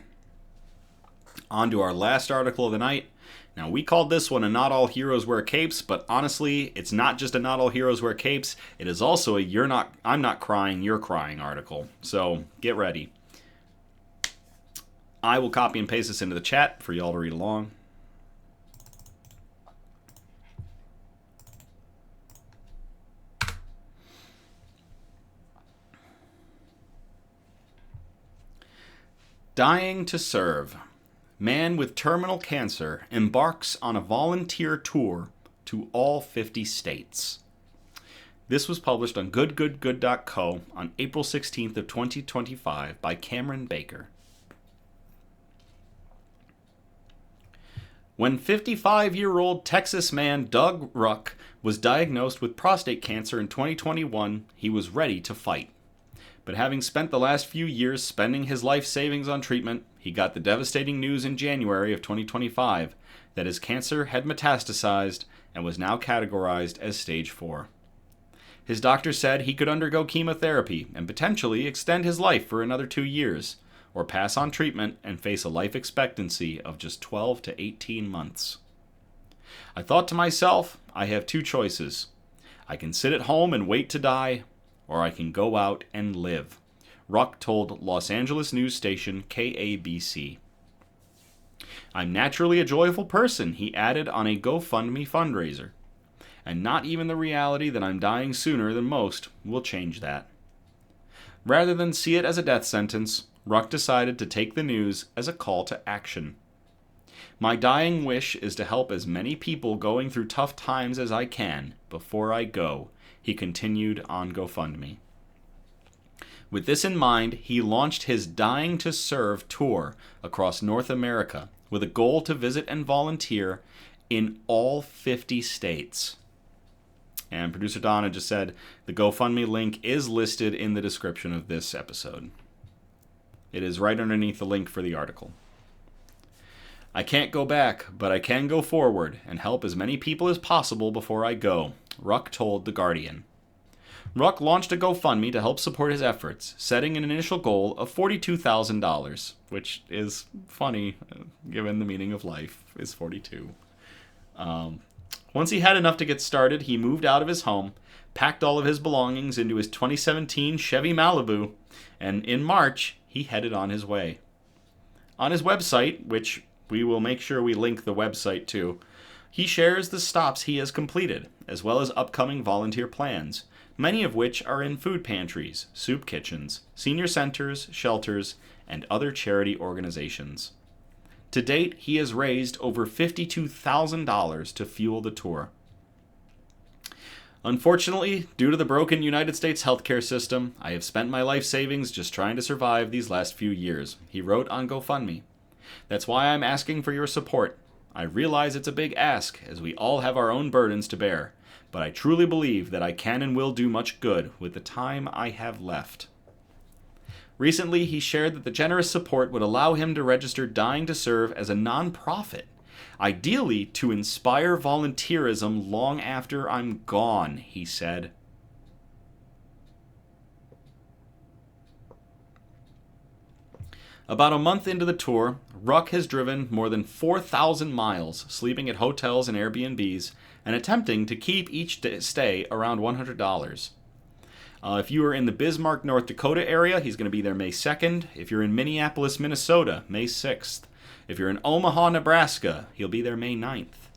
on to our last article of the night. Now, we called this one a Not All Heroes Wear Capes, but honestly, it's not just a Not All Heroes Wear Capes, it is also a I'm not crying, you're crying article. So, get ready. I will copy and paste this into the chat for y'all to read along. Dying to Serve. Man with terminal cancer embarks on a volunteer tour to all 50 states. This was published on goodgoodgood.co on April 16th of 2025 by Cameron Baker. When 55-year-old Texas man Doug Ruck was diagnosed with prostate cancer in 2021, he was ready to fight. But having spent the last few years spending his life savings on treatment, he got the devastating news in January of 2025 that his cancer had metastasized and was now categorized as stage 4. His doctor said he could undergo chemotherapy and potentially extend his life for another 2 years, or pass on treatment and face a life expectancy of just 12 to 18 months. I thought to myself, I have 2 choices. I can sit at home and wait to die, or I can go out and live, Ruck told Los Angeles news station KABC. I'm naturally a joyful person, he added on a GoFundMe fundraiser. And not even the reality that I'm dying sooner than most will change that. Rather than see it as a death sentence, Ruck decided to take the news as a call to action. My dying wish is to help as many people going through tough times as I can before I go, he continued on GoFundMe. With this in mind, he launched his Dying to Serve tour across North America with a goal to visit and volunteer in all 50 states. And producer Donna just said, the GoFundMe link is listed in the description of this episode. It is right underneath the link for the article. I can't go back, but I can go forward and help as many people as possible before I go, Ruck told The Guardian. Ruck launched a GoFundMe to help support his efforts, setting an initial goal of $42,000, which is funny, given the meaning of life is 42. Once he had enough to get started, he moved out of his home, packed all of his belongings into his 2017 Chevy Malibu, and in March, he headed on his way. On his website, which we will make sure we link the website to, he shares the stops he has completed, as well as upcoming volunteer plans, many of which are in food pantries, soup kitchens, senior centers, shelters, and other charity organizations. To date, he has raised over $52,000 to fuel the tour. Unfortunately, due to the broken United States healthcare system, I have spent my life savings just trying to survive these last few years, he wrote on GoFundMe. That's why I'm asking for your support. I realize it's a big ask, as we all have our own burdens to bear, but I truly believe that I can and will do much good with the time I have left. Recently, he shared that the generous support would allow him to register Dying to Serve as a nonprofit, ideally to inspire volunteerism long after I'm gone, he said. About a month into the tour, Ruck has driven more than 4,000 miles, sleeping at hotels and Airbnbs, and attempting to keep each stay around $100. If you are in the Bismarck, North Dakota area, he's going to be there May 2nd. If you're in Minneapolis, Minnesota, May 6th. If you're in Omaha, Nebraska, he'll be there May 9th.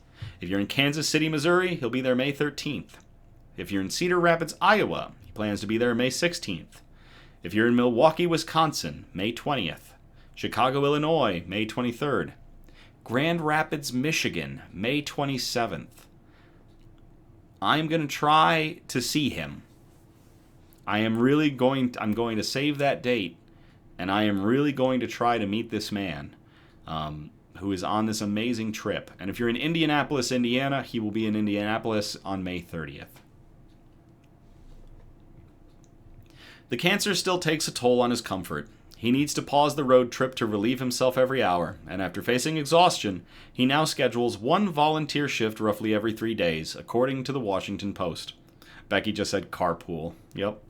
If you're in Kansas City, Missouri, he'll be there May 13th. If you're in Cedar Rapids, Iowa, he plans to be there May 16th. If you're in Milwaukee, Wisconsin, May 20th. Chicago, Illinois, May 23rd. Grand Rapids, Michigan, May 27th. I'm going to try to see him. I'm going to save that date, and I am really going to try to meet this man who is on this amazing trip. And if you're in Indianapolis, Indiana, he will be in Indianapolis on May 30th. The cancer still takes a toll on his comfort. He needs to pause the road trip to relieve himself every hour, and after facing exhaustion, he now schedules one volunteer shift roughly every 3 days, according to the Washington Post. Becky just said carpool. Yep.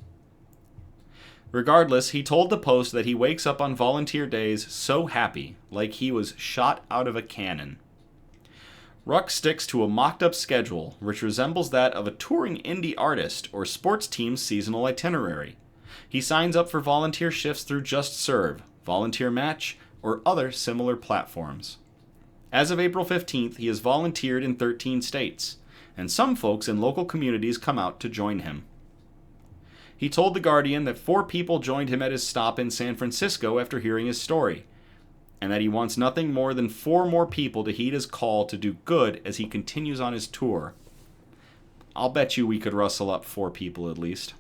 Regardless, he told the Post that he wakes up on volunteer days so happy, like he was shot out of a cannon. Ruck sticks to a mocked-up schedule, which resembles that of a touring indie artist or sports team's seasonal itinerary. He signs up for volunteer shifts through Just Serve, Volunteer Match, or other similar platforms. As of April 15th, he has volunteered in 13 states, and some folks in local communities come out to join him. He told The Guardian that 4 people joined him at his stop in San Francisco after hearing his story, and that he wants nothing more than 4 more people to heed his call to do good as he continues on his tour. I'll bet you we could rustle up 4 people at least.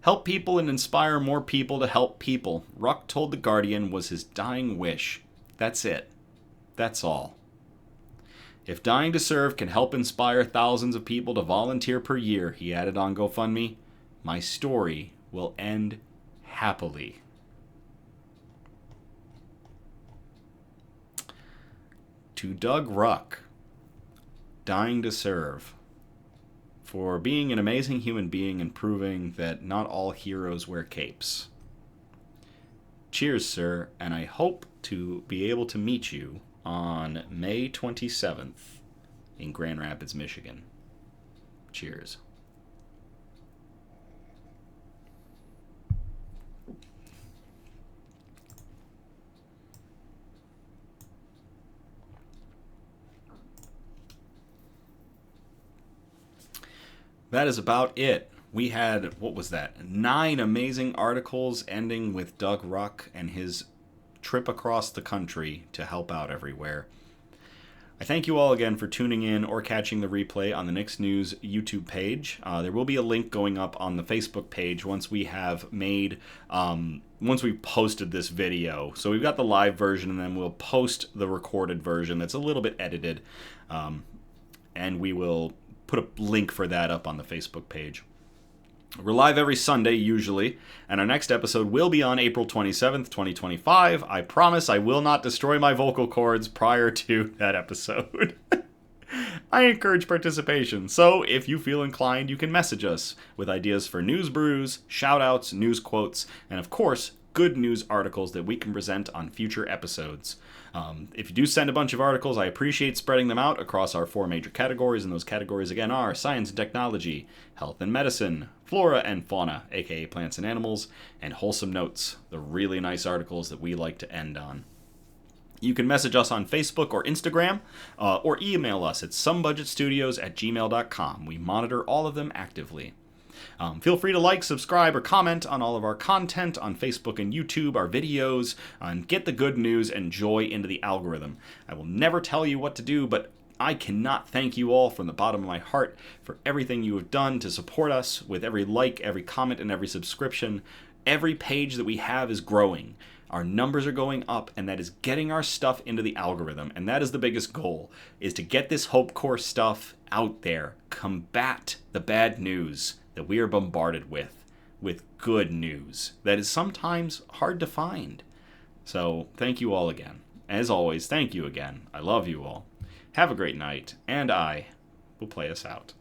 Help people and inspire more people to help people, Ruck told The Guardian was his dying wish. That's it. That's all. If Dying to Serve can help inspire thousands of people to volunteer per year, he added on GoFundMe, my story will end happily. To Doug Ruck, Dying to Serve, for being an amazing human being and proving that not all heroes wear capes. Cheers, sir, and I hope to be able to meet you on May 27th in Grand Rapids, Michigan. Cheers. That is about it. We had, 9 amazing articles ending with Doug Ruck and his trip across the country to help out everywhere. I thank you all again for tuning in or catching the replay on the Nix News YouTube page. There will be a link going up on the Facebook page once we have once we've posted this video. So we've got the live version, and then we'll post the recorded version that's a little bit edited, and we will put put a link for that up on the Facebook page. We're live every Sunday, usually, and our next episode will be on April 27th, 2025. I promise I will not destroy my vocal cords prior to that episode. I encourage participation, so if you feel inclined, you can message us with ideas for news brews, shoutouts, news quotes, and of course, good news articles that we can present on future episodes. If you do send a bunch of articles, I appreciate spreading them out across our 4 major categories, and those categories again are science and technology, health and medicine, flora and fauna, aka plants and animals, and wholesome notes, the really nice articles that we like to end on. You can message us on Facebook or Instagram, or email us at somebudgetstudios@gmail.com. We monitor all of them actively. Feel free to like, subscribe, or comment on all of our content on Facebook and YouTube, our videos, and get the good news and joy into the algorithm. I will never tell you what to do, but I cannot thank you all from the bottom of my heart for everything you have done to support us with every like, every comment, and every subscription. Every page that we have is growing. Our numbers are going up, and that is getting our stuff into the algorithm. And that is the biggest goal, is to get this Hope Corps stuff out there. Combat the bad news that we are bombarded with good news that is sometimes hard to find. So thank you all again. As always, thank you again. I love you all. Have a great night, and I will play us out.